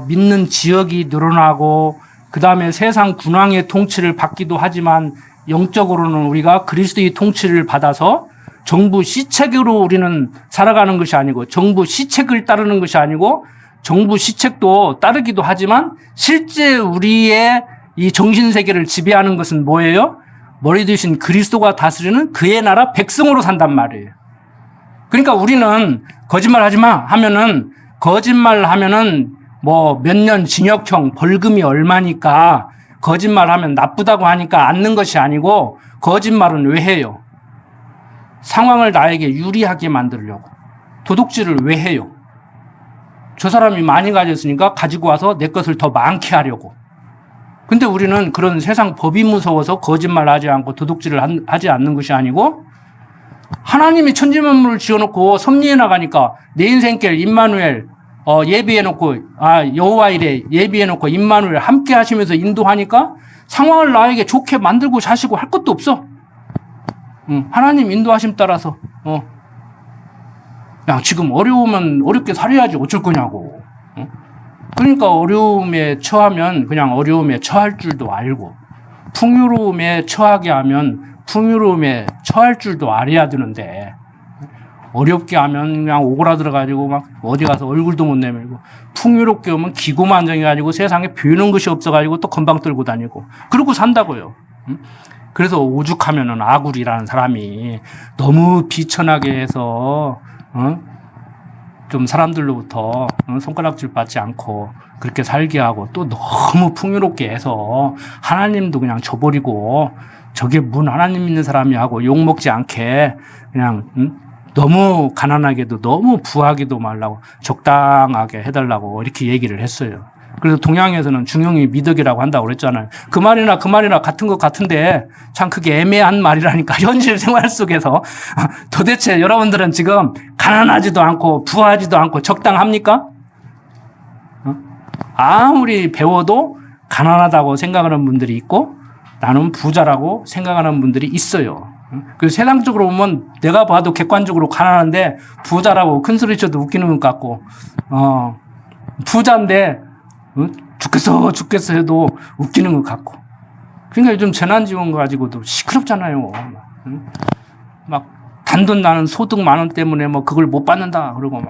Speaker 1: 믿는 지역이 늘어나고 그 다음에 세상 군왕의 통치를 받기도 하지만 영적으로는 우리가 그리스도의 통치를 받아서 정부 시책으로 우리는 살아가는 것이 아니고 정부 시책을 따르는 것이 아니고 정부 시책도 따르기도 하지만 실제 우리의 이 정신세계를 지배하는 것은 뭐예요? 머리 대신 그리스도가 다스리는 그의 나라 백성으로 산단 말이에요. 그러니까 우리는 거짓말 하지 마 하면은 거짓말 하면은 뭐 몇 년 징역형 벌금이 얼마니까 거짓말하면 나쁘다고 하니까 않는 것이 아니고 거짓말은 왜 해요? 상황을 나에게 유리하게 만들려고. 도둑질을 왜 해요? 저 사람이 많이 가졌으니까 가지고 와서 내 것을 더 많게 하려고. 근데 우리는 그런 세상 법이 무서워서 거짓말 하지 않고 도둑질을 하지 않는 것이 아니고 하나님이 천지만물을 지어놓고 섭리해 나가니까 내 인생길 임마누엘 예비해놓고 여호와 이래 예비해놓고 임마누엘 함께 하시면서 인도하니까 상황을 나에게 좋게 만들고 자시고 할 것도 없어. 하나님 인도하심 따라서 야 지금 어려우면 어렵게 살아야지 어쩔 거냐고. 그러니까 어려움에 처하면 그냥 어려움에 처할 줄도 알고 풍요로움에 처하게 하면 풍요로움에 처할 줄도 알아야 되는데 어렵게 하면 그냥 오그라들어가지고 막 어디 가서 얼굴도 못 내밀고 풍요롭게 오면 기고만장해가지고 세상에 배우는 것이 없어가지고 또 건방 떨고 다니고 그러고 산다고요. 그래서 오죽하면은 아굴이라는 사람이 너무 비천하게 해서 좀 사람들로부터 손가락질 받지 않고 그렇게 살게 하고 또 너무 풍요롭게 해서 하나님도 그냥 줘버리고 저게 문 하나님 믿는 사람이 하고 욕먹지 않게 그냥 너무 가난하게도 너무 부하게도 말라고 적당하게 해달라고 이렇게 얘기를 했어요. 그래서 동양에서는 중용이 미덕이라고 한다고 그랬잖아요. 그 말이나 같은 것 같은데 참 그게 애매한 말이라니까 현실 생활 속에서 도대체 여러분들은 지금 가난하지도 않고 부하지도 않고 적당합니까? 아무리 배워도 가난하다고 생각하는 분들이 있고 나는 부자라고 생각하는 분들이 있어요. 그 세상적으로 보면 내가 봐도 객관적으로 가난한데 부자라고 큰 소리 쳐도 웃기는 것 같고 부자인데 죽겠어 해도 웃기는 것 같고 그러니까 요즘 재난지원 가지고도 시끄럽잖아요. 막 단돈 나는 소득 만원 때문에 뭐 그걸 못 받는다 그러고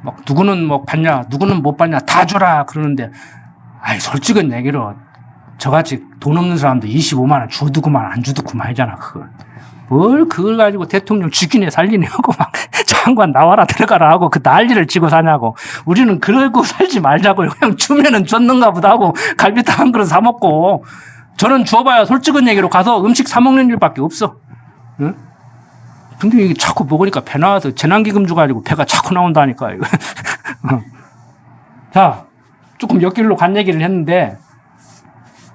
Speaker 1: 막 누구는 뭐 받냐 누구는 못 받냐 다 줘라 그러는데 솔직한 얘기로 저같이 돈 없는 사람도 25만 원 주두구만 안 주두구만 하잖아. 그걸 가지고 대통령 죽이네 살리네 하고 막 장관 나와라 들어가라 하고 그 난리를 치고 사냐고. 우리는 그러고 살지 말자고요. 그냥 주면은 줬는가 보다 하고 갈비탕 한 그릇 사 먹고 저는 줘봐야 솔직한 얘기로 가서 음식 사 먹는 일밖에 없어. 응? 근데 이게 자꾸 먹으니까 배 나와서 재난기금 줘가지고 배가 자꾸 나온다니까. 이거. 자, 조금 옆길로 간 얘기를 했는데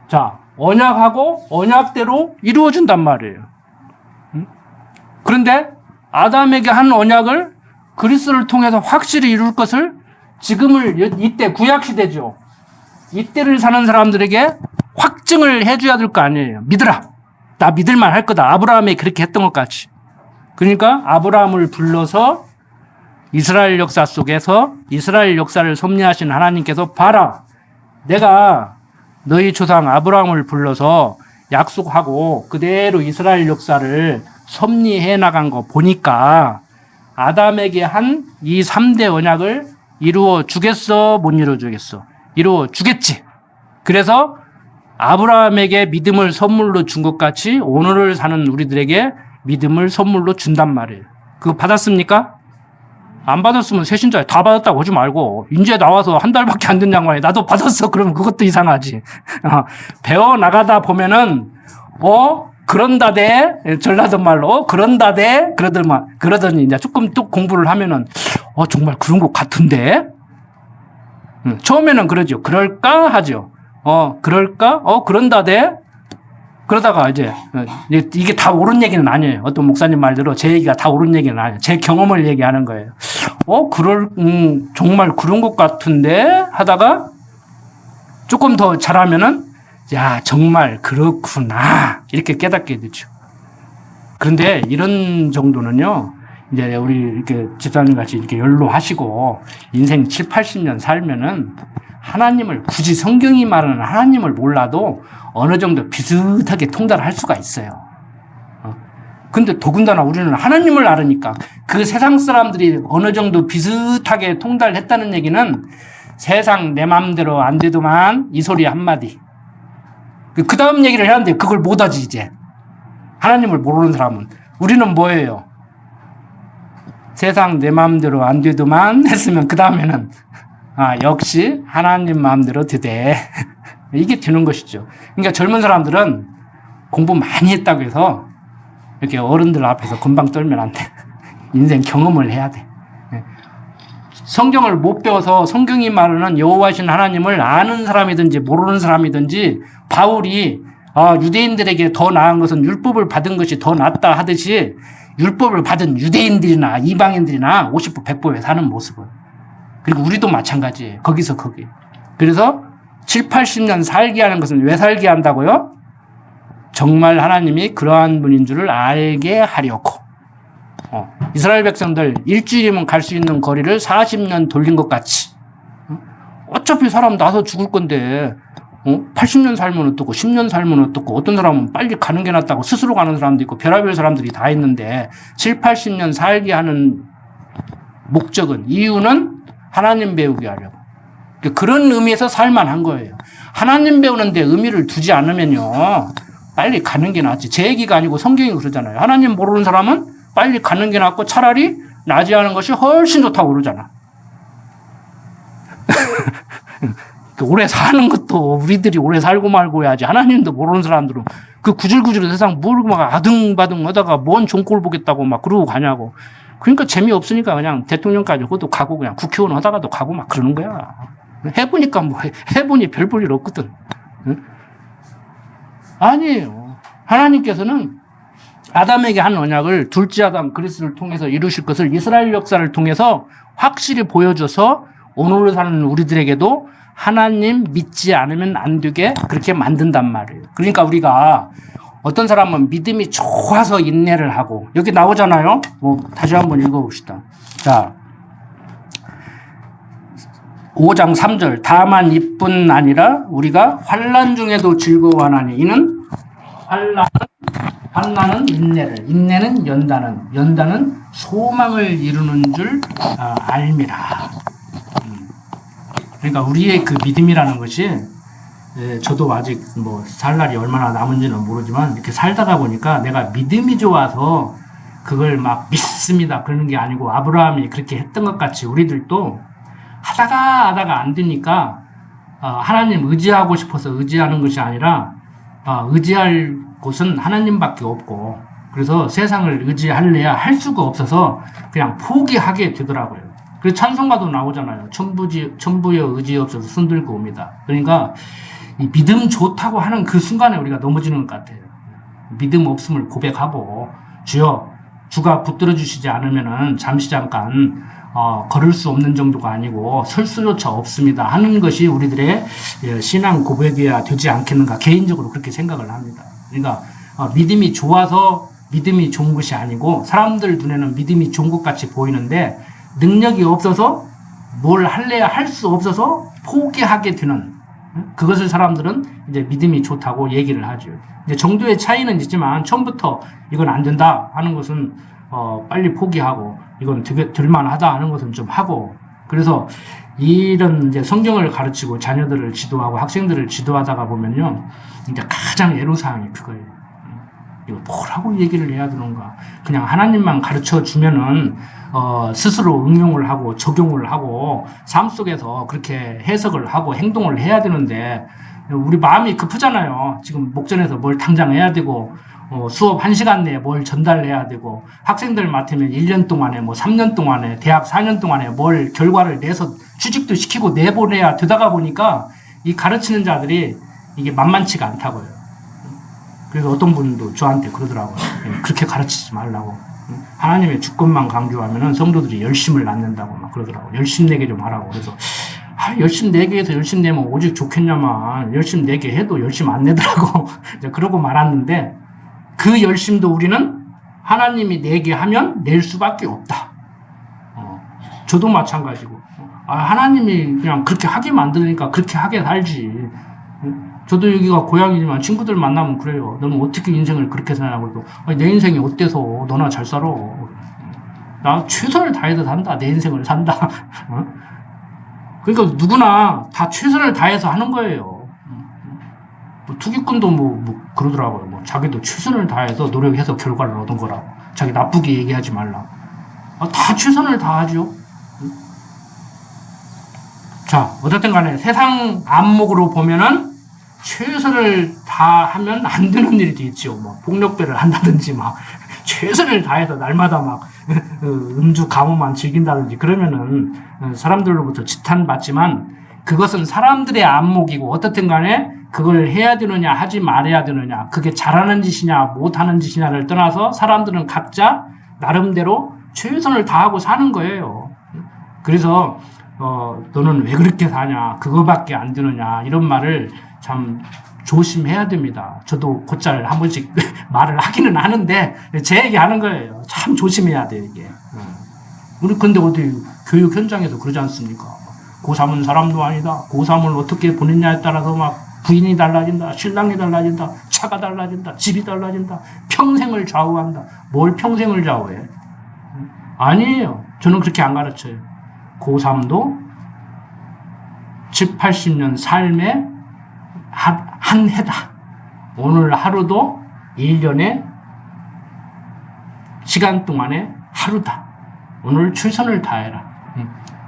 Speaker 1: 자, 언약하고 언약대로 이루어진단 말이에요. 그런데 아담에게 한 언약을 그리스도를 통해서 확실히 이룰 것을 지금을 이때 구약시대죠. 이때를 사는 사람들에게 확증을 해줘야 될 거 아니에요. 믿으라. 나 믿을만 할 거다. 아브라함이 그렇게 했던 것 같이. 그러니까 아브라함을 불러서 이스라엘 역사 속에서 이스라엘 역사를 섭리하신 하나님께서 봐라. 내가 너희 조상 아브라함을 불러서 약속하고 그대로 이스라엘 역사를 섭리해 나간 거 보니까 아담에게 한 이 3대 언약을 이루어 주겠어? 못 이루어 주겠어? 이루어 주겠지. 그래서 아브라함에게 믿음을 선물로 준 것 같이 오늘을 사는 우리들에게 믿음을 선물로 준단 말이에요. 그거 받았습니까? 안 받았으면 새신자에 다 받았다고 하지 말고 이제 나와서 한 달밖에 안 된 양반이 나도 받았어 그러면 그것도 이상하지. 배워나가다 보면은 그런다대 전라도 말로 그런다대 그러더니 이제 조금 또 공부를 하면은 정말 그런 것 같은데 처음에는 그러죠. 그럴까 하죠. 그럴까? 그런다대 그러다가 이제 이게 다 옳은 얘기는 아니에요. 어떤 목사님 말대로 제 얘기가 다 옳은 얘기는 아니에요. 제 경험을 얘기하는 거예요. 정말 그런 것 같은데 하다가 조금 더 잘하면은 야 정말 그렇구나 이렇게 깨닫게 되죠. 그런데 이런 정도는요. 이제 우리 이렇게 집사님 같이 이렇게 연로하시고 인생 7, 80년 살면은 하나님을 굳이 성경이 말하는 하나님을 몰라도 어느 정도 비슷하게 통달할 수가 있어요. 근데 더군다나 우리는 하나님을 알으니까 그 세상 사람들이 어느 정도 비슷하게 통달했다는 얘기는 세상 내 맘대로 안 되더만 이 소리 한마디. 그 다음 얘기를 해야 하는데 그걸 못하지 이제. 하나님을 모르는 사람은. 우리는 뭐예요? 세상 내 맘대로 안 되더만 했으면 그 다음에는 역시 하나님 마음대로 되대. 이게 되는 것이죠. 그러니까 젊은 사람들은 공부 많이 했다고 해서 이렇게 어른들 앞에서 금방 떨면 안 돼. 인생 경험을 해야 돼. 성경을 못 배워서 성경이 말하는 여호와신 하나님을 아는 사람이든지 모르는 사람이든지 바울이 유대인들에게 더 나은 것은 율법을 받은 것이 더 낫다 하듯이 율법을 받은 유대인들이나 이방인들이나 50부 100부에 사는 모습을. 그리고 우리도 마찬가지예요. 거기서 거기. 그래서 7, 80년 살게 하는 것은 왜 살게 한다고요? 정말 하나님이 그러한 분인 줄을 알게 하려고. 이스라엘 백성들 일주일이면 갈 수 있는 거리를 40년 돌린 것 같이. 어차피 사람 나서 죽을 건데 80년 살면 어떻고 10년 살면 어떻고 어떤 사람은 빨리 가는 게 낫다고 스스로 가는 사람도 있고 별의별 사람들이 다 있는데 7, 80년 살게 하는 목적은 이유는 하나님 배우게 하려고. 그런 의미에서 살만한 거예요. 하나님 배우는데 의미를 두지 않으면요 빨리 가는 게 낫지. 제 얘기가 아니고 성경이 그러잖아요. 하나님 모르는 사람은 빨리 가는 게 낫고 차라리 나지하는 것이 훨씬 좋다고 그러잖아. 오래 사는 것도 우리들이 오래 살고 말고 해야지. 하나님도 모르는 사람들은 그 구질구질한 세상 모르고 막 아등바등 하다가 뭔 종꼴 보겠다고 막 그러고 가냐고. 그러니까 재미없으니까 그냥 대통령까지 그것도 가고 그냥 국회의원 하다가도 가고 막 그러는 거야. 해보니까 해보니 별 볼 일 없거든. 아니에요. 하나님께서는 아담에게 한 언약을 둘째 아담 그리스도를 통해서 이루실 것을 이스라엘 역사를 통해서 확실히 보여줘서 오늘을 사는 우리들에게도 하나님 믿지 않으면 안 되게 그렇게 만든단 말이에요. 그러니까 우리가 어떤 사람은 믿음이 좋아서 인내를 하고 여기 나오잖아요. 다시 한번 읽어봅시다. 자, 5장 3절 다만 이뿐 아니라 우리가 환난 중에도 즐거워하나니 이는 환난은 인내를 인내는 연단은 소망을 이루는 줄 알미라. 그러니까 우리의 그 믿음이라는 것이 저도 아직 살 날이 얼마나 남은지는 모르지만 이렇게 살다가 보니까 내가 믿음이 좋아서 그걸 막 믿습니다 그러는 게 아니고 아브라함이 그렇게 했던 것 같이 우리들도 하다가 안 되니까 하나님 의지하고 싶어서 의지하는 것이 아니라 의지할 곳은 하나님밖에 없고 그래서 세상을 의지할래야 할 수가 없어서 그냥 포기하게 되더라고요. 그래서 찬송가도 나오잖아요. 천부의 의지 없어서 손들고 옵니다. 그러니까 이 믿음 좋다고 하는 그 순간에 우리가 넘어지는 것 같아요. 믿음 없음을 고백하고 주여 주가 붙들어 주시지 않으면은 잠시 잠깐 걸을 수 없는 정도가 아니고 설 수조차 없습니다 하는 것이 우리들의 신앙 고백이어야 되지 않겠는가 개인적으로 그렇게 생각을 합니다. 그러니까 믿음이 좋아서 믿음이 좋은 것이 아니고 사람들 눈에는 믿음이 좋은 것 같이 보이는데 능력이 없어서 뭘 할래야 할 수 없어서 포기하게 되는 그것을 사람들은 이제 믿음이 좋다고 얘기를 하죠. 이제 정도의 차이는 있지만 처음부터 이건 안 된다 하는 것은 빨리 포기하고 이건 되게 될만하다 하는 것은 좀 하고 그래서 이런 이제 성경을 가르치고 자녀들을 지도하고 학생들을 지도하다가 보면요, 이제 가장 애로사항이 그거예요. 이거 뭐라고 얘기를 해야 되는가? 그냥 하나님만 가르쳐 주면은 스스로 응용을 하고 적용을 하고 삶 속에서 그렇게 해석을 하고 행동을 해야 되는데 우리 마음이 급하잖아요. 지금 목전에서 뭘 당장 해야 되고 수업 1시간 내에 뭘 전달해야 되고 학생들 맡으면 1년 동안에 뭐 3년 동안에 대학 4년 동안에 뭘 결과를 내서 취직도 시키고 내보내야 되다가 보니까 이 가르치는 자들이 이게 만만치가 않다고요. 그래서 어떤 분도 저한테 그러더라고요. 그렇게 가르치지 말라고. 하나님의 주권만 강조하면은 성도들이 열심을 낳는다고 막 그러더라고요. 열심 내게 좀 하라고. 그래서 열심 내게 해서 열심 내면 오직 좋겠냐만 열심 내게 해도 열심 안 내더라고. 그러고 말았는데 그 열심도 우리는 하나님이 내게 하면 낼 수밖에 없다. 저도 마찬가지고. 하나님이 그냥 그렇게 하게 만드니까 그렇게 하게 살지. 저도 여기가 고향이지만 친구들 만나면 그래요. 너는 어떻게 인생을 그렇게 사냐고 해도 내 인생이 어때서 너나 잘 살아. 나 최선을 다해서 산다. 내 인생을 산다. 그러니까 누구나 다 최선을 다해서 하는 거예요. 투기꾼도 뭐 그러더라고요. 뭐 자기도 최선을 다해서 노력해서 결과를 얻은 거라고. 자기 나쁘게 얘기하지 말라. 다 최선을 다하죠. 자, 어쨌든 간에 세상 안목으로 보면은 최선을 다하면 안 되는 일도 있죠. 뭐 폭력배를 한다든지 막 최선을 다해서 날마다 막 음주 가무만 즐긴다든지 그러면은 사람들로부터 지탄받지만 그것은 사람들의 안목이고 어떻든 간에 그걸 해야 되느냐 하지 말아야 되느냐 그게 잘하는 짓이냐 못하는 짓이냐를 떠나서 사람들은 각자 나름대로 최선을 다하고 사는 거예요. 그래서 너는 왜 그렇게 사냐 그거밖에 안 되느냐 이런 말을 참 조심해야 됩니다. 저도 곧잘 한 번씩 말을 하기는 하는데 제 얘기 하는 거예요. 참 조심해야 돼 이게. 우리 근데 어디 교육 현장에서 그러지 않습니까? 고3은 사람도 아니다. 고3을 어떻게 보냈냐에 따라서 막 부인이 달라진다. 신랑이 달라진다. 차가 달라진다. 집이 달라진다. 평생을 좌우한다. 뭘 평생을 좌우해? 아니에요. 저는 그렇게 안 가르쳐요. 고3도 7, 80년 삶의 한 해다. 오늘 하루도 1년의 시간 동안의 하루다. 오늘 최선을 다해라.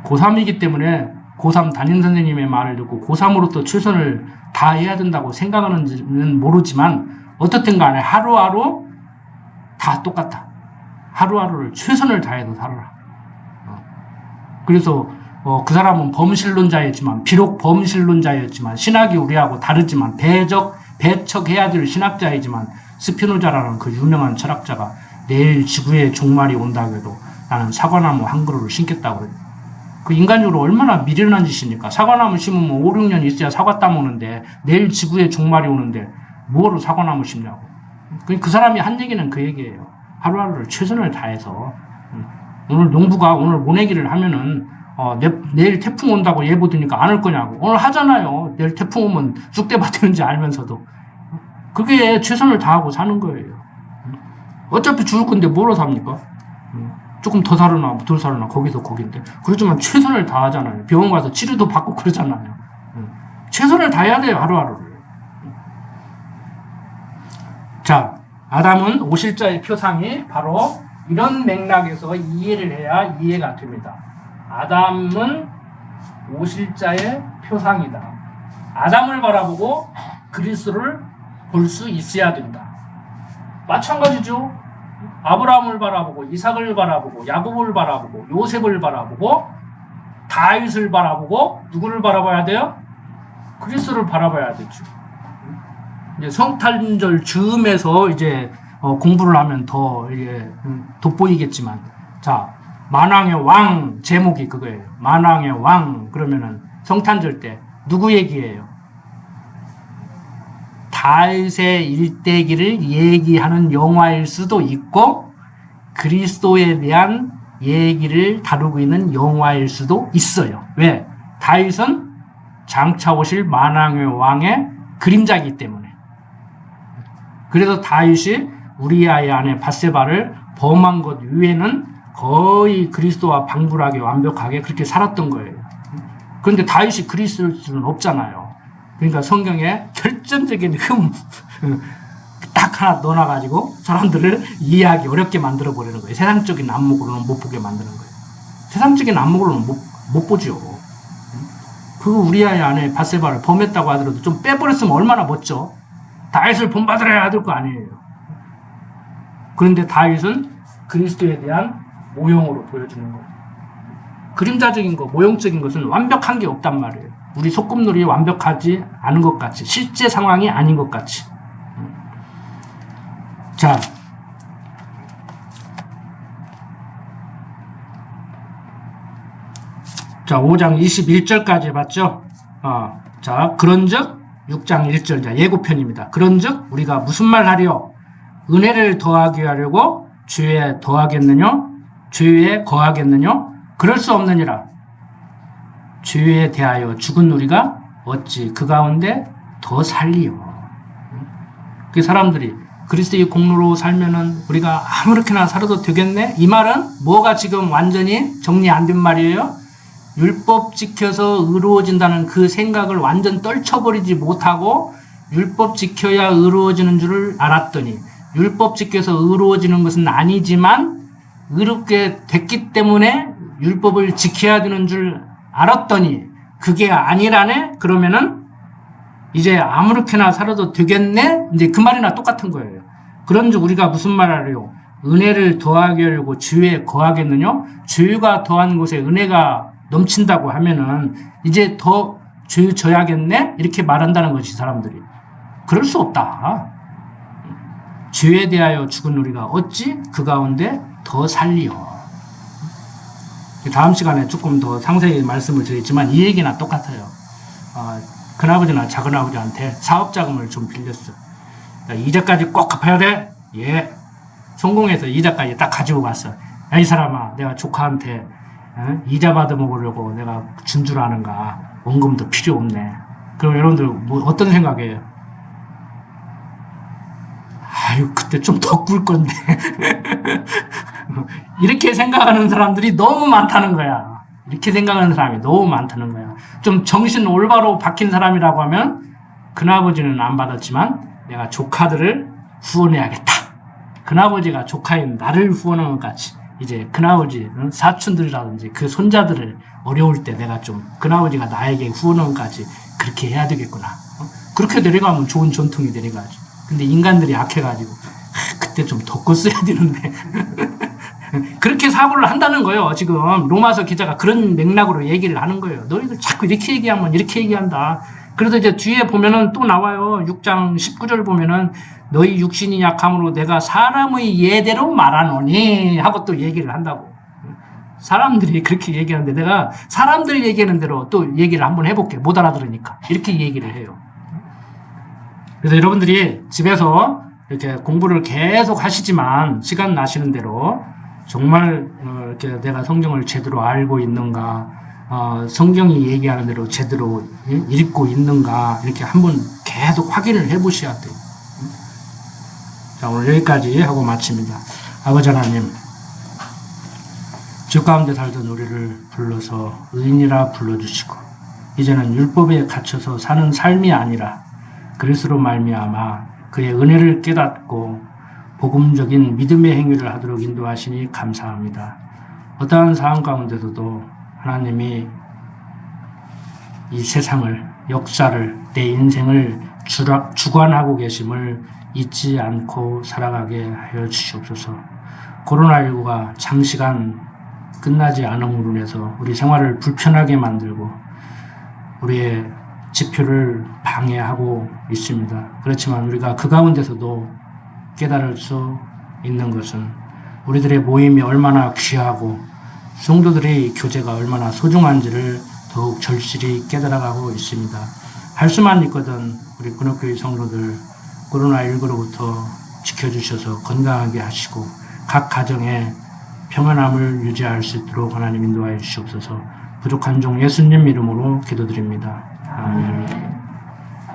Speaker 1: 고3이기 때문에 고3 담임 선생님의 말을 듣고 고3으로서 최선을 다해야 된다고 생각하는지는 모르지만 어떻든 간에 하루하루 다 똑같아. 하루하루를 최선을 다해서 살아라. 그래서 그 사람은 범신론자였지만 비록 범신론자였지만 신학이 우리하고 다르지만 배척해야 될 신학자이지만 스피노자라는 그 유명한 철학자가 내일 지구의 종말이 온다고 해도 나는 사과나무 한 그루를 심겠다고 그래요. 그 인간적으로 얼마나 미련한 짓입니까? 사과나무 심으면 5, 6년 있어야 사과 따먹는데 내일 지구의 종말이 오는데 뭐로 사과나무 심냐고. 그 사람이 한 얘기는 그 얘기예요. 하루하루를 최선을 다해서 오늘 농부가 오늘 모내기를 하면은 내일 태풍 온다고 예보 드니까 안 할 거냐고. 오늘 하잖아요. 내일 태풍 오면 쑥대밭 되는지 알면서도. 그게 최선을 다하고 사는 거예요. 어차피 죽을 건데 뭐로 삽니까? 조금 더 살으나 덜 살으나 거기서 거긴데. 그렇지만 최선을 다하잖아요. 병원 가서 치료도 받고 그러잖아요. 최선을 다해야 돼요. 하루하루를. 자, 아담은 오실자의 표상이 바로 이런 맥락에서 이해를 해야 이해가 됩니다. 아담은 오실자의 표상이다. 아담을 바라보고 그리스도를 볼 수 있어야 된다. 마찬가지죠. 아브라함을 바라보고 이삭을 바라보고 야곱을 바라보고 요셉을 바라보고 다윗을 바라보고 누구를 바라봐야 돼요? 그리스도를 바라봐야 되죠. 이제 성탄절 즈음에서 이제 공부를 하면 더 이게 돋보이겠지만, 자, 만왕의 왕 제목이 그거예요. 만왕의 왕 그러면은 성탄절 때 누구 얘기예요? 다윗의 일대기를 얘기하는 영화일 수도 있고 그리스도에 대한 얘기를 다루고 있는 영화일 수도 있어요. 왜? 다윗은 장차 오실 만왕의 왕의 그림자이기 때문에. 그래서 다윗이 우리아의 아내 밧세바를 범한 것 외에는 거의 그리스도와 방불하게 완벽하게 그렇게 살았던 거예요. 그런데 다윗이 글이 쓸 수는 없잖아요. 그러니까 성경에 결정적인 딱 하나 넣어놔가지고 사람들을 이해하기 어렵게 만들어버리는 거예요. 세상적인 안목으로는 못 보게 만드는 거예요. 세상적인 안목으로는 못 보죠. 그 우리아의 아내 밧세바를 범했다고 하더라도 좀 빼버렸으면 얼마나 멋져. 다윗을 본받으라 될 거 아니에요. 그런데 다윗은 그리스도에 대한 모형으로 보여주는 거예요. 그림자적인 거, 모형적인 것은 완벽한 게 없단 말이에요. 우리 소꿉놀이 완벽하지 않은 것 같이, 실제 상황이 아닌 것 같이. 자, 자, 5장 21절까지 봤죠? 자, 그런즉 6장 1절, 자, 예고편입니다. 그런즉 우리가 무슨 말 하리요? 은혜를 더하게 하려고 죄에 더하겠느냐? 죄에 거하겠느냐? 그럴 수 없느니라. 죄에 대하여 죽은 우리가 어찌 그 가운데 더 살리요? 그 사람들이 그리스도의 공로로 살면은 우리가 아무렇게나 살아도 되겠네? 이 말은 뭐가 지금 완전히 정리 안 된 말이에요? 율법 지켜서 의로워진다는 그 생각을 완전 떨쳐버리지 못하고 율법 지켜야 의로워지는 줄을 알았더니 율법 지켜서 의로워지는 것은 아니지만 의롭게 됐기 때문에 율법을 지켜야 되는 줄 알았더니 그게 아니라네? 그러면은 이제 아무렇게나 살아도 되겠네? 이제 그 말이나 똑같은 거예요. 그런즉 우리가 무슨 말 하려고? 은혜를 더하게 하려고 죄에 거하겠느냐? 죄가 더한 곳에 은혜가 넘친다고 하면은 이제 더 죄 져야겠네? 이렇게 말한다는 것이 사람들이. 그럴 수 없다. 죄에 대하여 죽은 우리가 어찌 그 가운데 더 살리요. 다음 시간에 조금 더 상세히 말씀을 드리지만 이 얘기나 똑같아요. 큰아버지나 작은아버지한테 사업자금을 좀 빌렸어. 이자까지 꼭 갚아야 돼? 예. 성공해서 이자까지 딱 가지고 갔어. 야, 이 사람아, 내가 조카한테 이자 받아먹으려고 내가 준 줄 아는가? 원금도 필요 없네. 그럼 여러분들 뭐 어떤 생각이에요? 아유, 그때 좀 더 꿀 건데. 이렇게 생각하는 사람들이 너무 많다는 거야. 이렇게 생각하는 사람이 너무 많다는 거야. 좀 정신 올바로 박힌 사람이라고 하면 큰아버지는 안 받았지만 내가 조카들을 후원해야겠다. 큰아버지가 조카인 나를 후원한 것 같이 이제 큰아버지, 사촌들이라든지 그 손자들을 어려울 때 내가 좀 큰아버지가 나에게 후원한 것 같이 그렇게 해야 되겠구나. 그렇게 내려가면 좋은 전통이 내려가지. 근데 인간들이 약해가지고 그때 좀 더 컸어야 되는데 그렇게 사고를 한다는 거예요. 지금 로마서 기자가 그런 맥락으로 얘기를 하는 거예요. 너희들 자꾸 이렇게 얘기하면 이렇게 얘기한다. 그래서 이제 뒤에 보면은 또 나와요. 6장 19절 보면은 너희 육신이 약함으로 내가 사람의 예대로 말하노니 하고 또 얘기를 한다고. 사람들이 그렇게 얘기하는데 내가 사람들 얘기하는 대로 또 얘기를 한번 해볼게. 못 알아들으니까. 이렇게 얘기를 해요. 그래서 여러분들이 집에서 이렇게 공부를 계속 하시지만 시간 나시는 대로 정말 이렇게 내가 성경을 제대로 알고 있는가, 성경이 얘기하는 대로 제대로 읽고 있는가 이렇게 한번 계속 확인을 해보셔야 돼요. 자, 오늘 여기까지 하고 마칩니다. 아버지 하나님, 죄 가운데 살던 우리를 불러서 의인이라 불러주시고 이제는 율법에 갇혀서 사는 삶이 아니라 그리스도로 말미암아 그의 은혜를 깨닫고 복음적인 믿음의 행위를 하도록 인도하시니 감사합니다. 어떠한 상황 가운데서도 하나님이 이 세상을, 역사를, 내 인생을 주관하고 계심을 잊지 않고 살아가게 하여 주시옵소서. 코로나19가 장시간 끝나지 않음으로 인해서 우리 생활을 불편하게 만들고 우리의 지표를 방해하고 있습니다. 그렇지만 우리가 그 가운데서도 깨달을 수 있는 것은 우리들의 모임이 얼마나 귀하고 성도들의 교제가 얼마나 소중한지를 더욱 절실히 깨달아가고 있습니다. 할 수만 있거든 우리 근업교회 성도들 코로나19로부터 지켜주셔서 건강하게 하시고 각 가정에 평안함을 유지할 수 있도록 하나님 인도하여 주시옵소서. 부족한 종 예수님 이름으로 기도드립니다. 아멘.